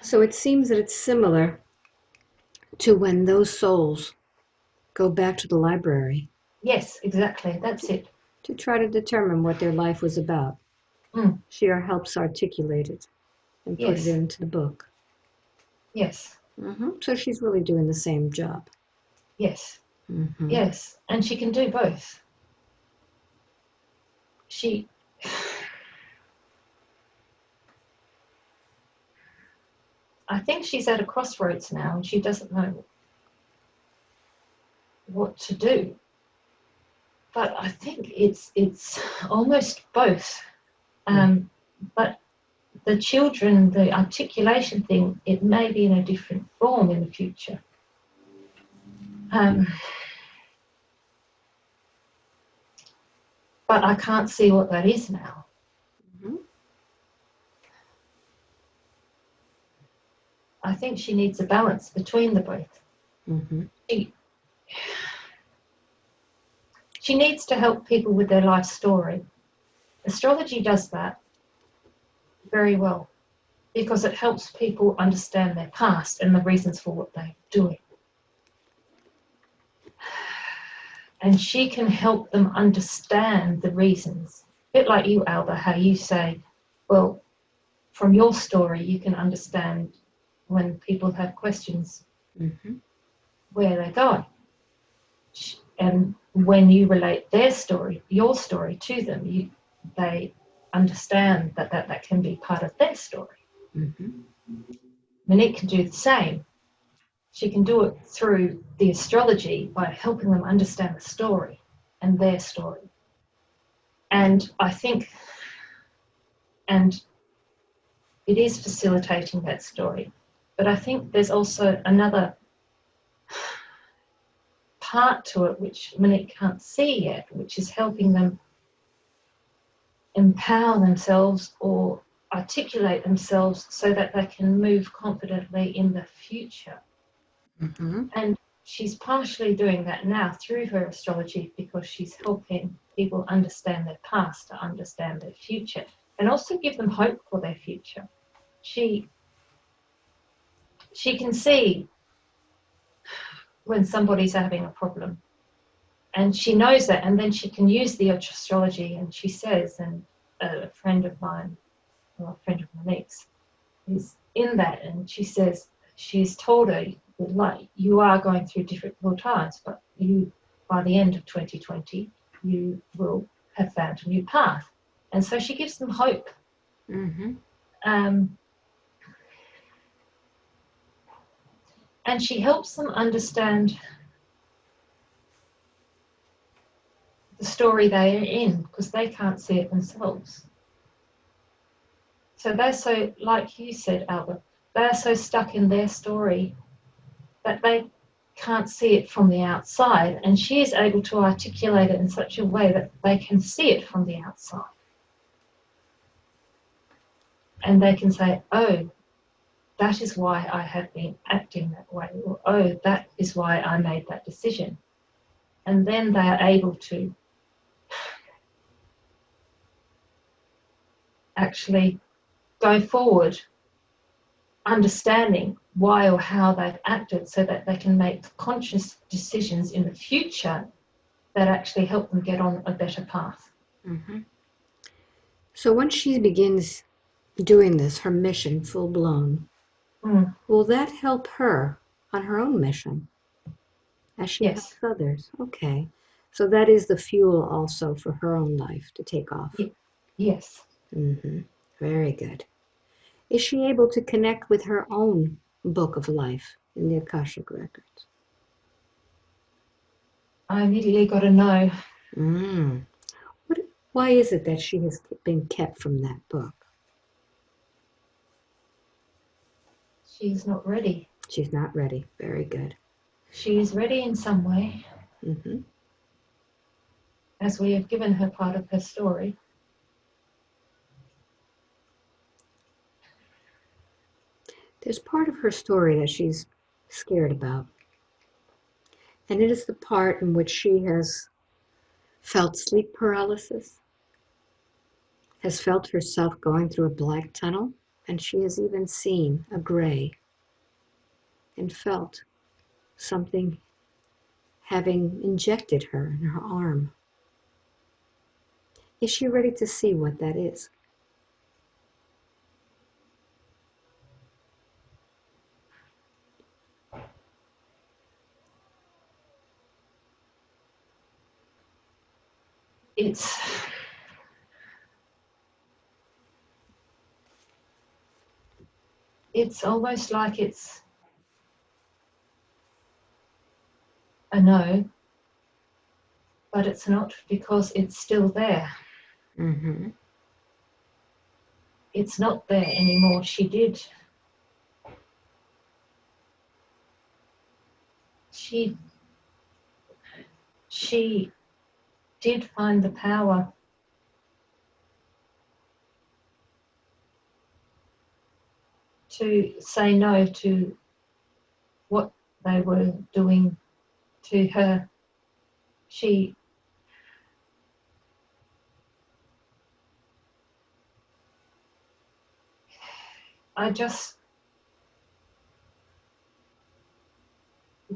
So it seems that it's similar to when those souls go back to the library. Yes, exactly. That's it. To try to determine what their life was about. Mm. She helps articulate it and put Yes. it into the book. Yes. Mm-hmm. So she's really doing the same job. Yes. Mm-hmm. Yes. And she can do both. I think she's at a crossroads now, and she doesn't know what to do. But I think it's almost both. But the children, the articulation thing, it may be in a different form in the future. But I can't see what that is now. Mm-hmm. I think she needs a balance between the both. Mm-hmm. She needs to help people with their life story. Astrology does that very well because it helps people understand their past and the reasons for what they're doing. And she can help them understand the reasons. A bit like you, Alba, how you say, well, from your story, you can understand when people have questions Mm-hmm. where they're going. And when you relate their story, your story to them, they understand that can be part of their story. Mm-hmm. Monique can do the same. She can do it through the astrology by helping them understand the story and their story. And I think, and it is facilitating that story, but I think there's also another part to it which Monique can't see yet, which is helping them empower themselves or articulate themselves so that they can move confidently in the future. Mm-hmm. And she's partially doing that now through her astrology because she's helping people understand their past to understand their future and also give them hope for their future. She can see when somebody's having a problem, and she knows that, and then she can use the astrology, and she says, and a friend of mine, or a friend of Monique's, is in that, and she says she's told her, like, you are going through difficult times, but you, by the end of 2020, you will have found a new path. And so she gives them hope. Mm-hmm. And she helps them understand the story they are in because they can't see it themselves. So they're so, like you said, Albert, they're so stuck in their story that they can't see it from the outside, and she is able to articulate it in such a way that they can see it from the outside. And they can say, oh, that is why I have been acting that way, or oh, that is why I made that decision. And then they are able to actually go forward understanding why or how they've acted so that they can make conscious decisions in the future that actually help them get on a better path. Mm-hmm. So once she begins doing this, her mission full blown, will that help her on her own mission as she helps others? Okay. So that is the fuel also for her own life to take off. Yes. Very good. Is she able to connect with her own book of life in the Akashic records? I immediately got a no. Why is it that she has been kept from that book? She's not ready. She's not ready. Very good. She is ready in some way, as we have given her part of her story. There's part of her story that she's scared about. And it is the part in which she has felt sleep paralysis, has felt herself going through a black tunnel, and she has even seen a gray and felt something having injected her in her arm. Is she ready to see what that is? It's almost like it's a no, but it's not, because it's still there. It's not there anymore. She did find the power to say no to what they were doing to her. I just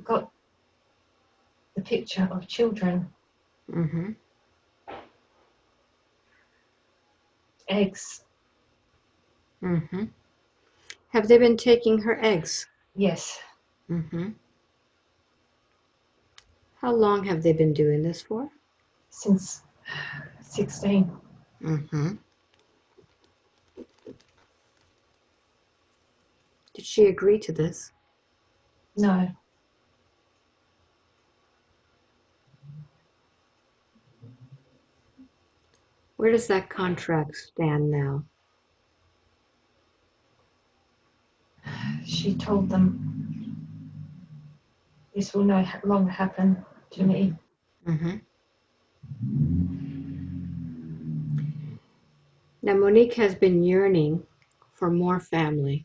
got the picture of children, eggs. Have they been taking her eggs? Yes. How long have they been doing this for? Since 16. Did she agree to this? No. Where does that contract stand now? She told them this will no longer happen to me. Now, Monique has been yearning for more family.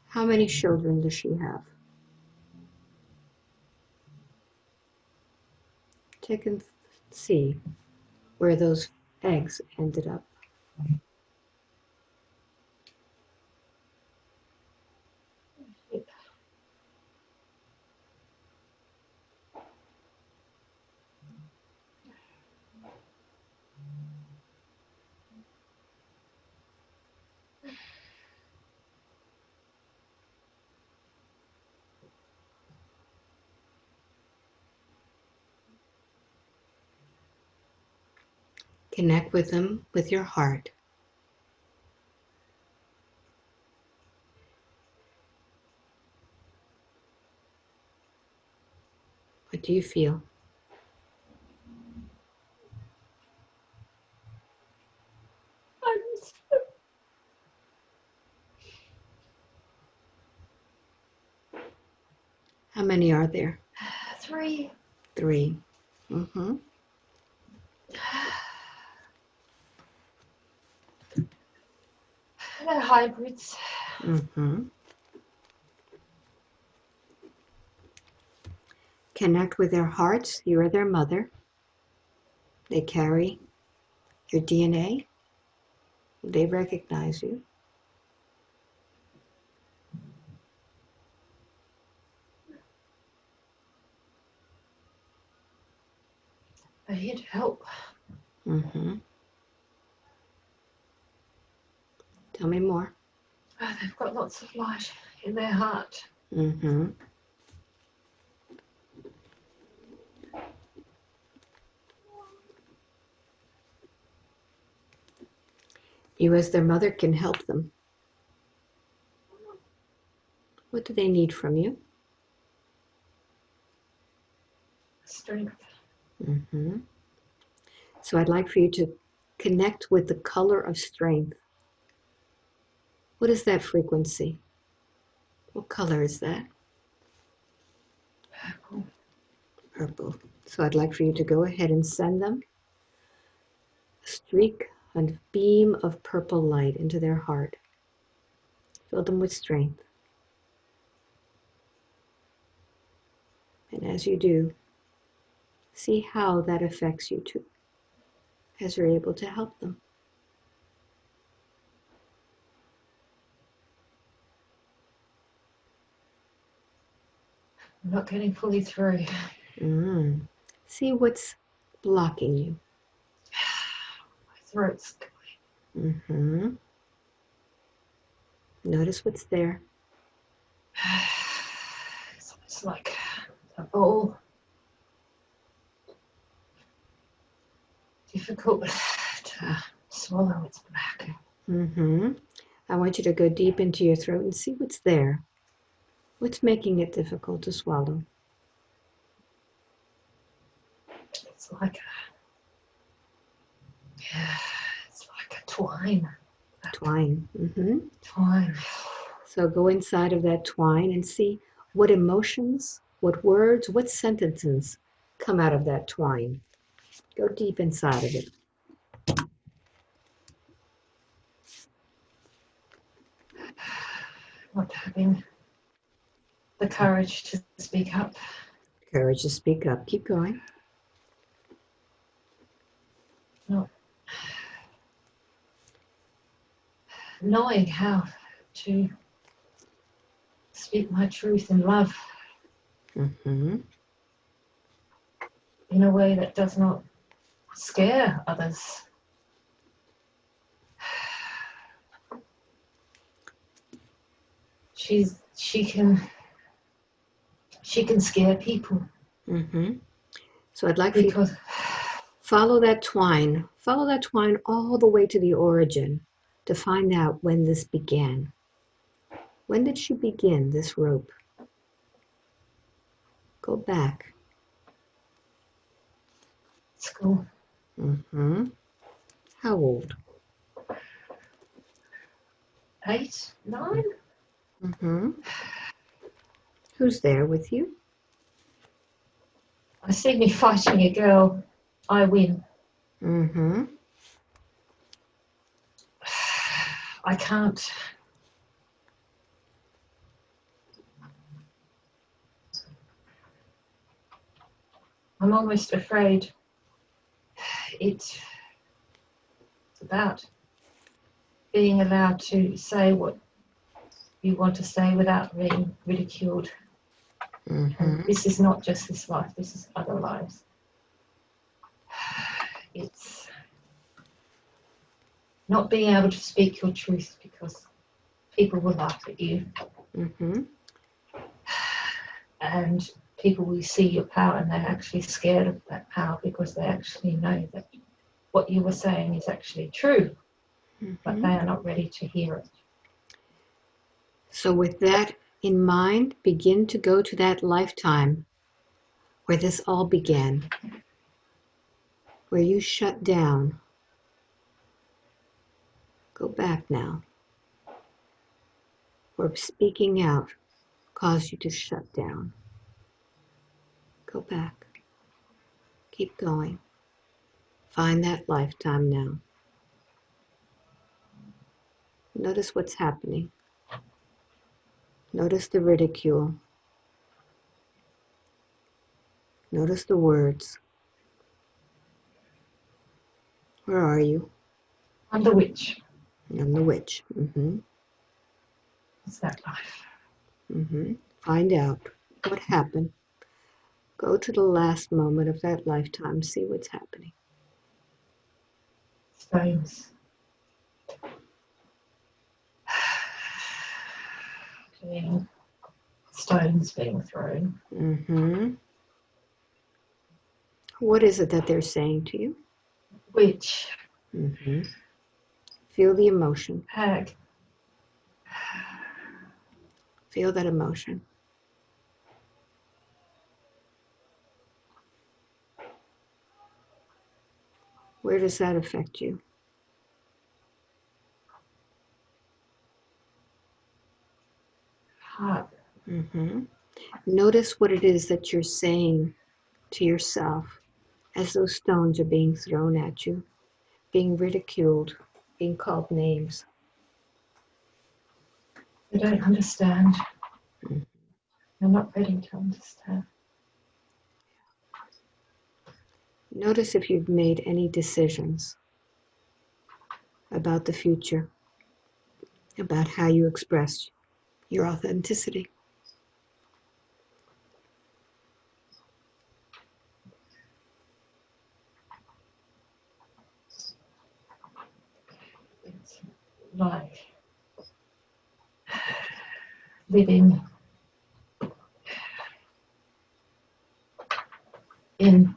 How many children does she have? Check and see where those eggs ended up. Connect with them with your heart. What do you feel? How many are there? 3. 3. They're hybrids. Connect with their hearts. You are their mother. They carry your DNA. They recognize you. They're here to help. Tell me more. They've got lots of light in their heart. You as their mother can help them. What do they need from you? Strength. Mm-hmm. So I'd like for you to connect with the color of strength. What is that frequency? What color is that? Purple. Purple. So I'd like for you to go ahead and send them a streak, a beam of purple light into their heart. Fill them with strength. And as you do, see how that affects you too, as you're able to help them. I'm not getting fully through. See what's blocking you. My throat's going. Notice what's there. It's like a ball. Difficult to swallow. It's black. I want you to go deep into your throat and see what's there. What's making it difficult to swallow? It's like a twine. Twine. Twine. So go inside of that twine and see what emotions, what words, what sentences come out of that twine. Go deep inside of it. Not having the courage to speak up. Courage to speak up. Keep going. Not knowing how to speak my truth in love in a way that does not scare others. She can scare people. So I'd like for you to follow that twine. Follow that twine all the way to the origin to find out when this began. When did she begin this rope? Go back. School. How old? 8, 9. Who's there with you? I see me fighting a girl. I win. I can't. I'm almost afraid. It's about being allowed to say what you want to say without being ridiculed. And this is not just this life, this is other lives. It's not being able to speak your truth because people will laugh at you. And people will see your power and they're actually scared of that power because they actually know that what you were saying is actually true, but they are not ready to hear it. So with that in mind, begin to go to that lifetime where this all began, where you shut down. Go back now. Where speaking out caused you to shut down. Go back. Keep going. Find that lifetime now. Notice what's happening. Notice the ridicule. Notice the words. Where are you? I'm the witch. I'm the witch. It's that life. Find out what happened. Go to the last moment of that lifetime. See what's happening. Stones. Stones being thrown. What is it that they're saying to you? Witch. Feel the emotion. Hag. Feel that emotion. Where does that affect you? Heart. Notice what it is that you're saying to yourself as those stones are being thrown at you, being ridiculed, being called names. I don't understand. I'm not ready to understand. Notice if you've made any decisions about the future, about how you express your authenticity. It's like living in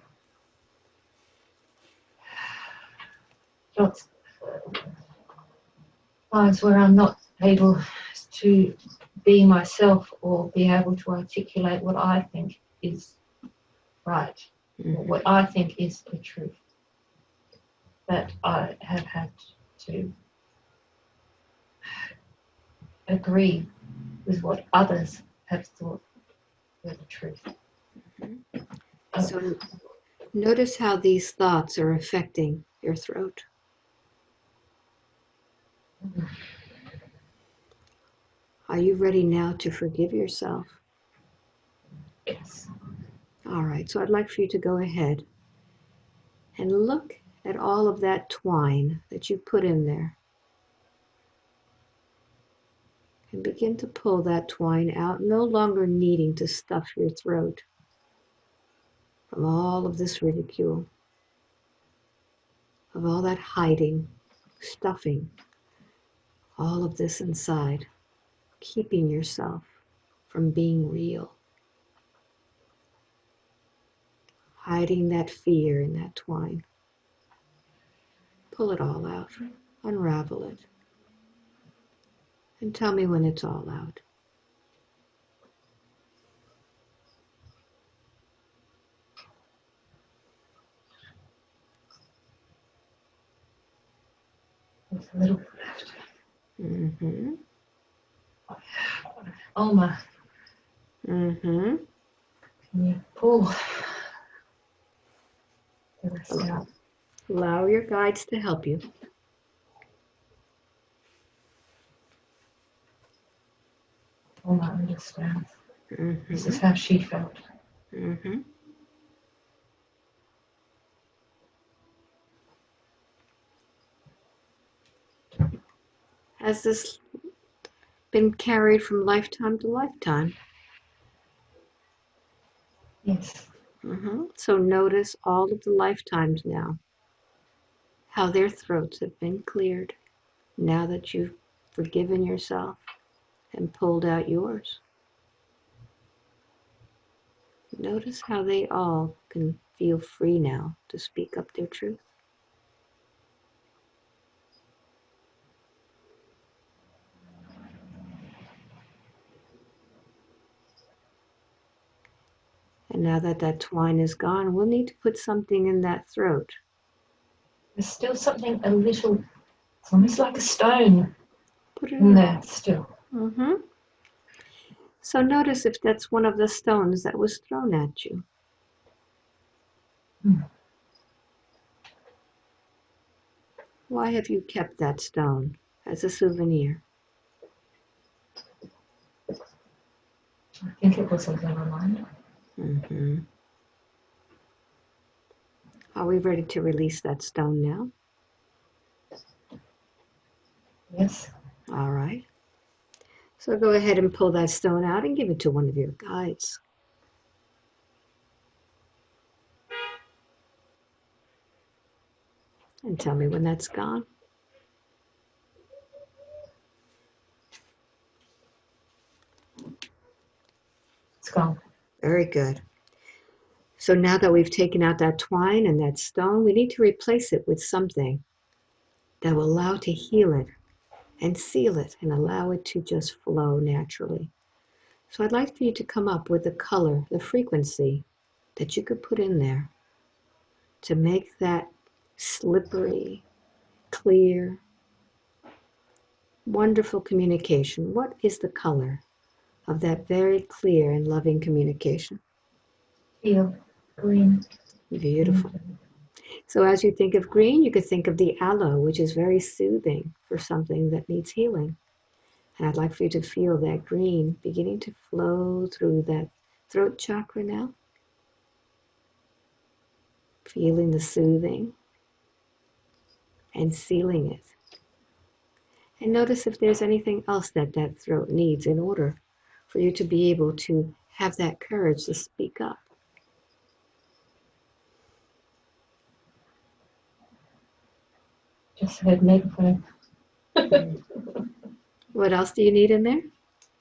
lots of lives where I'm not able to be myself or be able to articulate what I think is right, or what I think is the truth. That I have had to agree with what others have thought were the truth. So notice how these thoughts are affecting your throat. Are you ready now to forgive yourself? Yes. All right, so I'd like for you to go ahead and look at all of that twine that you put in there. And begin to pull that twine out, no longer needing to stuff your throat from all of this ridicule, of all that hiding, stuffing, all of this inside, keeping yourself from being real, hiding that fear in that twine. Pull it all out, unravel it, and tell me when it's all out. There's a little bit left. Alma, can you pull the rest out? Allow your guides to help you. Alma understands. This is how she felt. Has this been carried from lifetime to lifetime? Yes. So notice all of the lifetimes now, how their throats have been cleared now that you've forgiven yourself and pulled out yours. Notice how they all can feel free now to speak up their truth. And now that that twine is gone, we'll need to put something in that throat. There's still something a little, it's almost like a stone Put it in there still. So notice if that's one of the stones that was thrown at you. Why have you kept that stone as a souvenir? I think it was a little reminder. Are we ready to release that stone now? Yes. All right. So go ahead and pull that stone out and give it to one of your guides. And tell me when that's gone. It's gone. Very good. So now that we've taken out that twine and that stone, we need to replace it with something that will allow to heal it and seal it and allow it to just flow naturally. So I'd like for you to come up with the color, the frequency that you could put in there to make that slippery, clear, wonderful communication. What is the color of that very clear and loving communication? Teal. Green. Beautiful. So as you think of green, you could think of the aloe, which is very soothing for something that needs healing. And I'd like for you to feel that green beginning to flow through that throat chakra now. Feeling the soothing and sealing it. And notice if there's anything else that that throat needs in order for you to be able to have that courage to speak up. Just heard megaphone. What else do you need in there?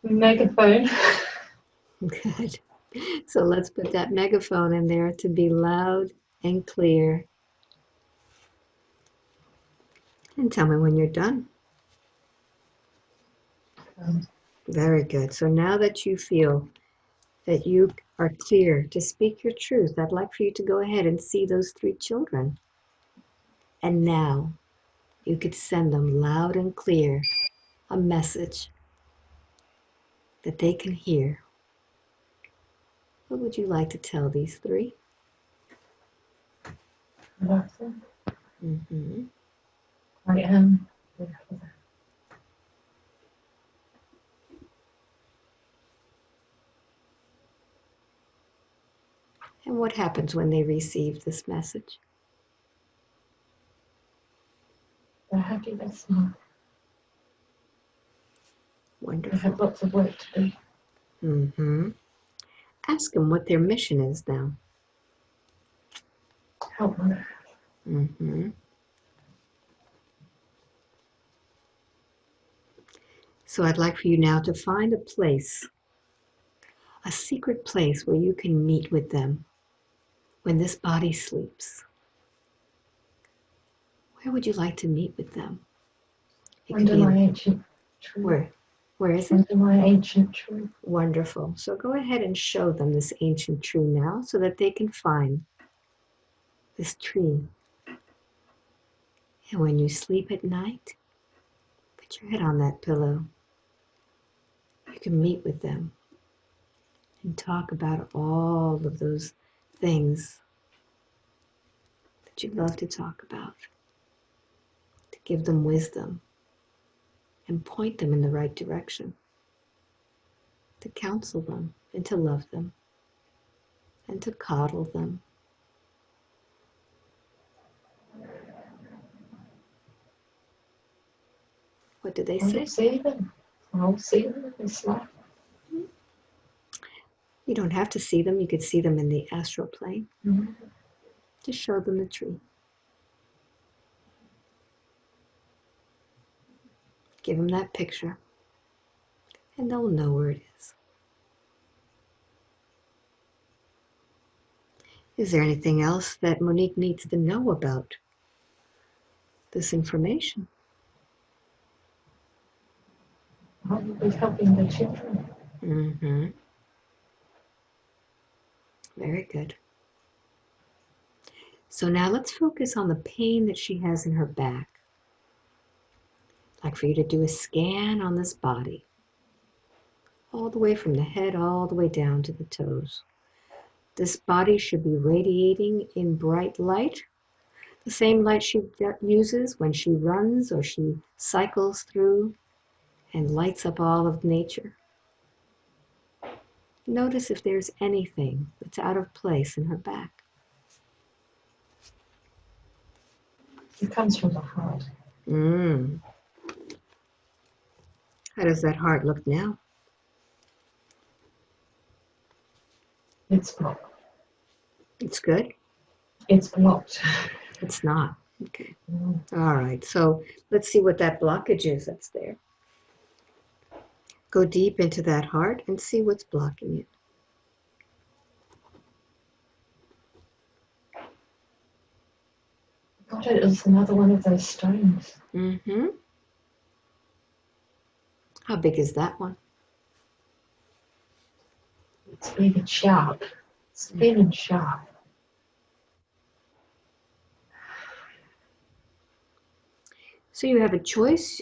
Megaphone. Good. So let's put that megaphone in there to be loud and clear. And tell me when you're done. Very good. So now that you feel that you are clear to speak your truth, I'd like for you to go ahead and see those 3 children. And now you could send them loud and clear a message that they can hear. What would you like to tell these 3? Mm-hmm. I am. And what happens when they receive this message? They're happy, they're smart. Wonderful. They have lots of work to do. Mm-hmm. Ask them what their mission is now. Help them. Mm-hmm. So I'd like for you now to find a place, a secret place where you can meet with them when this body sleeps. Where would you like to meet with them? Under my ancient tree. Where is it? Under my ancient tree. Wonderful. So go ahead and show them this ancient tree now so that they can find this tree. And when you sleep at night, put your head on that pillow. You can meet with them and talk about all of those things that you love to talk about, to give them wisdom and point them in the right direction, to counsel them and to love them and to coddle them. What do they say? I'll see them. I'll see them in this life. You don't have to see them. You could see them in the astral plane. Mm-hmm. Just show them the tree. Give them that picture, and they'll know where it is. Is there anything else that Monique needs to know about this information? I will be helping the children. Mm-hmm. Very good. So now let's focus on the pain that she has in her back. I'd like for you to do a scan on this body, all the way from the head all the way down to the toes. This body should be radiating in bright light, the same light she uses when she runs or she cycles through and lights up all of nature. Notice if there's anything that's out of place in her back. It comes from the heart. How does that heart look now? It's blocked. It's good? It's blocked. It's not. Okay. All right. So let's see what that blockage is that's there. Go deep into that heart and see what's blocking it. God it was another one of those stones. Mm-hmm. How big is that one? It's big and sharp. It's thin and sharp. So you have a choice.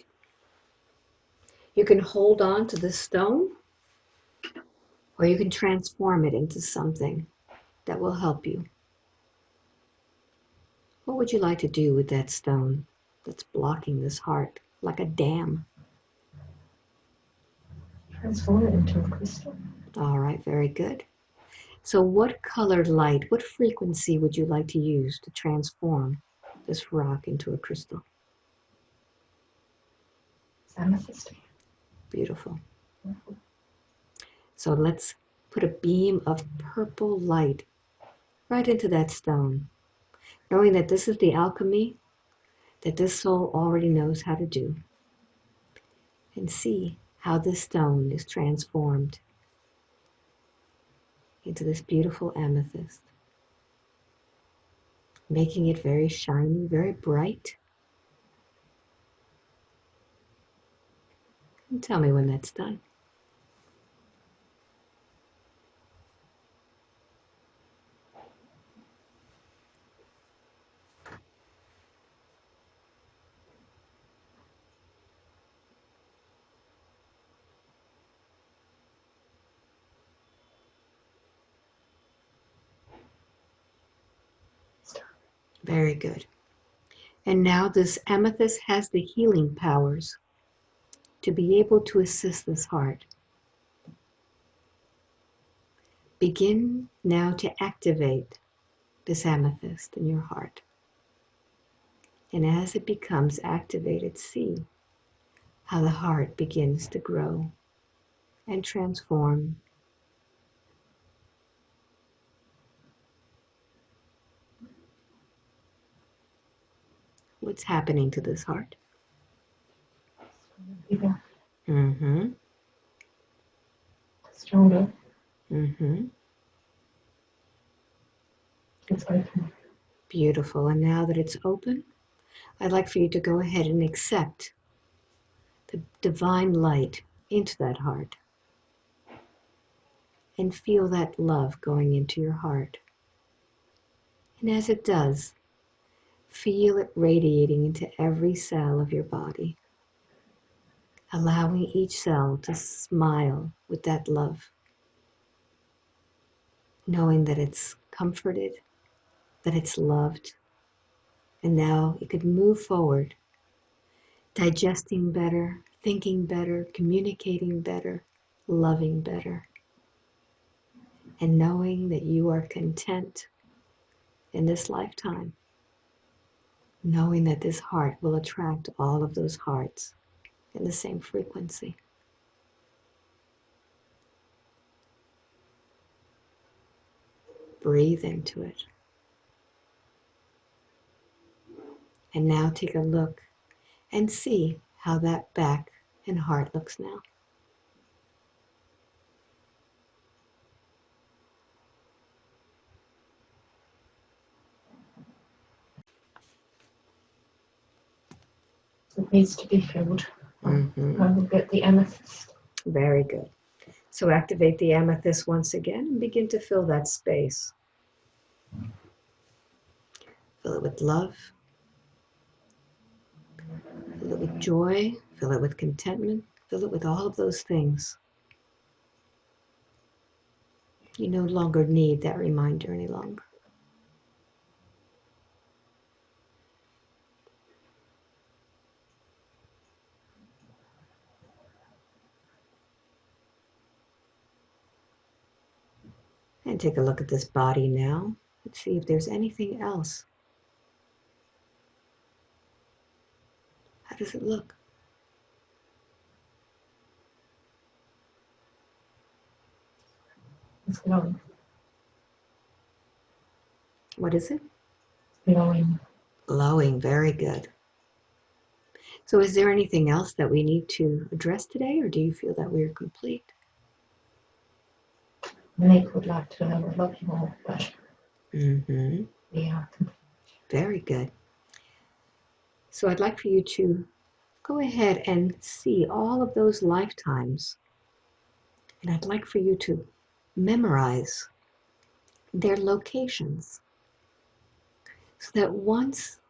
You can hold on to the stone, or you can transform it into something that will help you. What would you like to do with that stone that's blocking this heart like a dam? Transform it into a crystal. All right, very good. So what colored light, what frequency would you like to use to transform this rock into a crystal? It's amethyst. Beautiful. So let's put a beam of purple light right into that stone, knowing that this is the alchemy that this soul already knows how to do, and see how this stone is transformed into this beautiful amethyst, making it very shiny, very bright. And tell me when that's done. Very good. And now this amethyst has the healing powers to be able to assist this heart. Begin now to activate this amethyst in your heart. And as it becomes activated, see how the heart begins to grow and transform. What's happening to this heart? Bigger. Mm-hmm. Stronger. Mm-hmm. It's open. Beautiful. And now that it's open, I'd like for you to go ahead and accept the divine light into that heart. And feel that love going into your heart. And as it does, feel it radiating into every cell of your body, allowing each cell to smile with that love, knowing that it's comforted, that it's loved, and now it could move forward, digesting better, thinking better, communicating better, loving better, and knowing that you are content in this lifetime, knowing that this heart will attract all of those hearts in the same frequency. Breathe into it. And now take a look and see how that back and heart looks now. It needs to be filled. Mm-hmm. I will get the amethyst. Very good. So activate the amethyst once again and begin to fill that space. Fill it with love. Fill it with joy. Fill it with contentment. Fill it with all of those things. You no longer need that reminder any longer. And take a look at this body now and see if there's anything else. How does it look? It's glowing. What is it? Glowing. Glowing. Very good. So is there anything else that we need to address today, or do you feel that we're complete? Monique would like to know a lot more, but Mm-hmm. we are. Very good. So I'd like for you to go ahead and see all of those lifetimes. And I'd like for you to memorize their locations so that once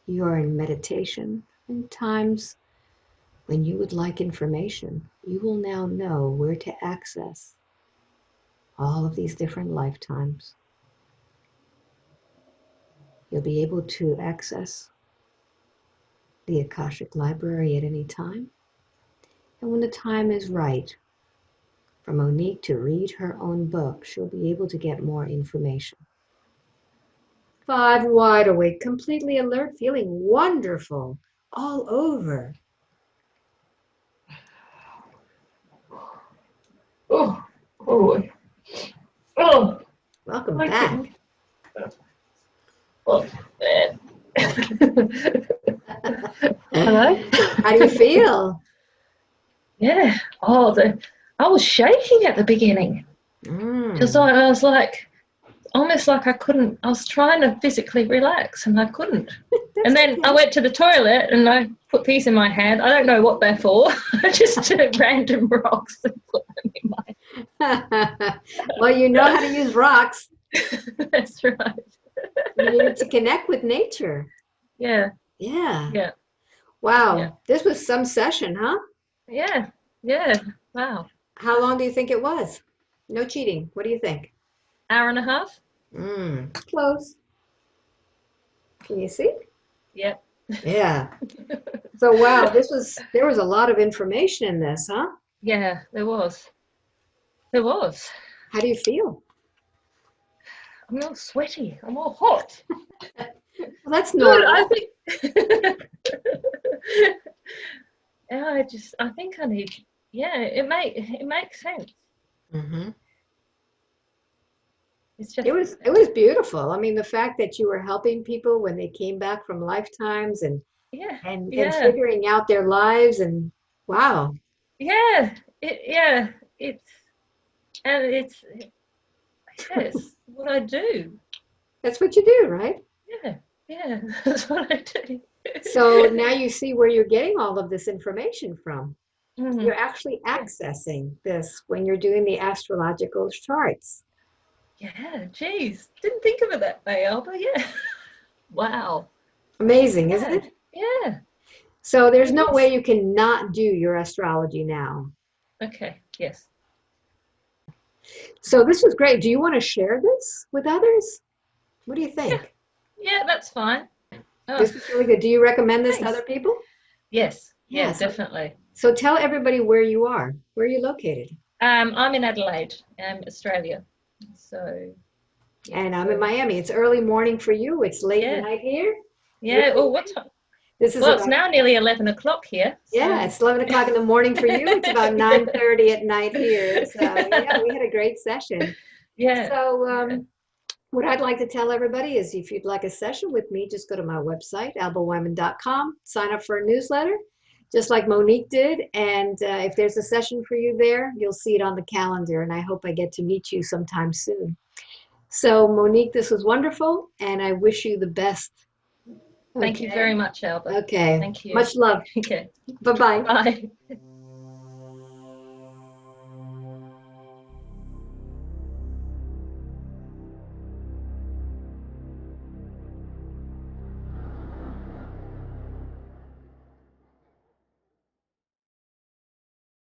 you're in meditation and times when you would like information, you will now know where to access all of these different lifetimes. You'll be able to access the Akashic Library at any time. And when the time is right for Monique to read her own book, she'll be able to get more information. 5, wide awake, completely alert, feeling wonderful all over. Oh, oh, oh. Welcome back. Oh, hello? How do you feel? Yeah. Oh, I was shaking at the beginning. Because I was like, almost like I couldn't, I was trying to physically relax and I couldn't. And then I went to the toilet and I put these in my hand. I don't know what they're for. I just took random rocks and put them in my Well, you know how to use rocks. That's right. You needed to connect with nature. Yeah. Yeah. Yeah. Wow. Yeah. This was some session, huh? Yeah. Yeah. Wow. How long do you think it was? No cheating. What do you think? Hour and a half? Close. Can you see? Yep. Yeah. So wow, there was a lot of information in this, huh? Yeah, there was. There was. How do you feel? I'm all sweaty. I'm all hot. Well, that's Good, normal. I think. Yeah, I think I need. Yeah, it makes sense. Mm-hmm. It's just. It was beautiful. I mean, the fact that you were helping people when they came back from lifetimes and Yeah. and Yeah. figuring out their lives, and wow. Yeah. It's what I do. That's what you do, right? Yeah. Yeah. That's what I do. So now you see where you're getting all of this information from. Mhm. You're actually accessing this when you're doing the astrological charts. Yeah, geez. Didn't think of it that way, Alba. Yeah. Wow. Amazing, isn't it? Yeah. So there's no way you can not do your astrology now. Okay. Yes. So this was great. Do you want to share this with others? What do you think? Yeah, that's fine. Oh, This is really good. Do you recommend this to thanks. other people? Yes. Yeah, Yeah, so- definitely. So tell everybody where you are. Where are you located? I'm in Adelaide, Australia. So. Yeah, And I'm in Miami. It's early morning for you. It's late Yeah. night here. Yeah. Well, what time? This is Well, about, it's now nearly 11 o'clock here. So. yeah, it's 11 o'clock in the morning for you. It's about 9:30 at night here. So yeah, we had a great session. Yeah. So what I'd like to tell everybody is if you'd like a session with me, just go to my website, albaweinman.com, sign up for a newsletter, just like Monique did. And if there's a session for you there, you'll see it on the calendar. And I hope I get to meet you sometime soon. So Monique, this was wonderful. And I wish you the best. Thank you very much, Alba. Okay. Thank you. Much love. Okay. Bye-bye. Bye.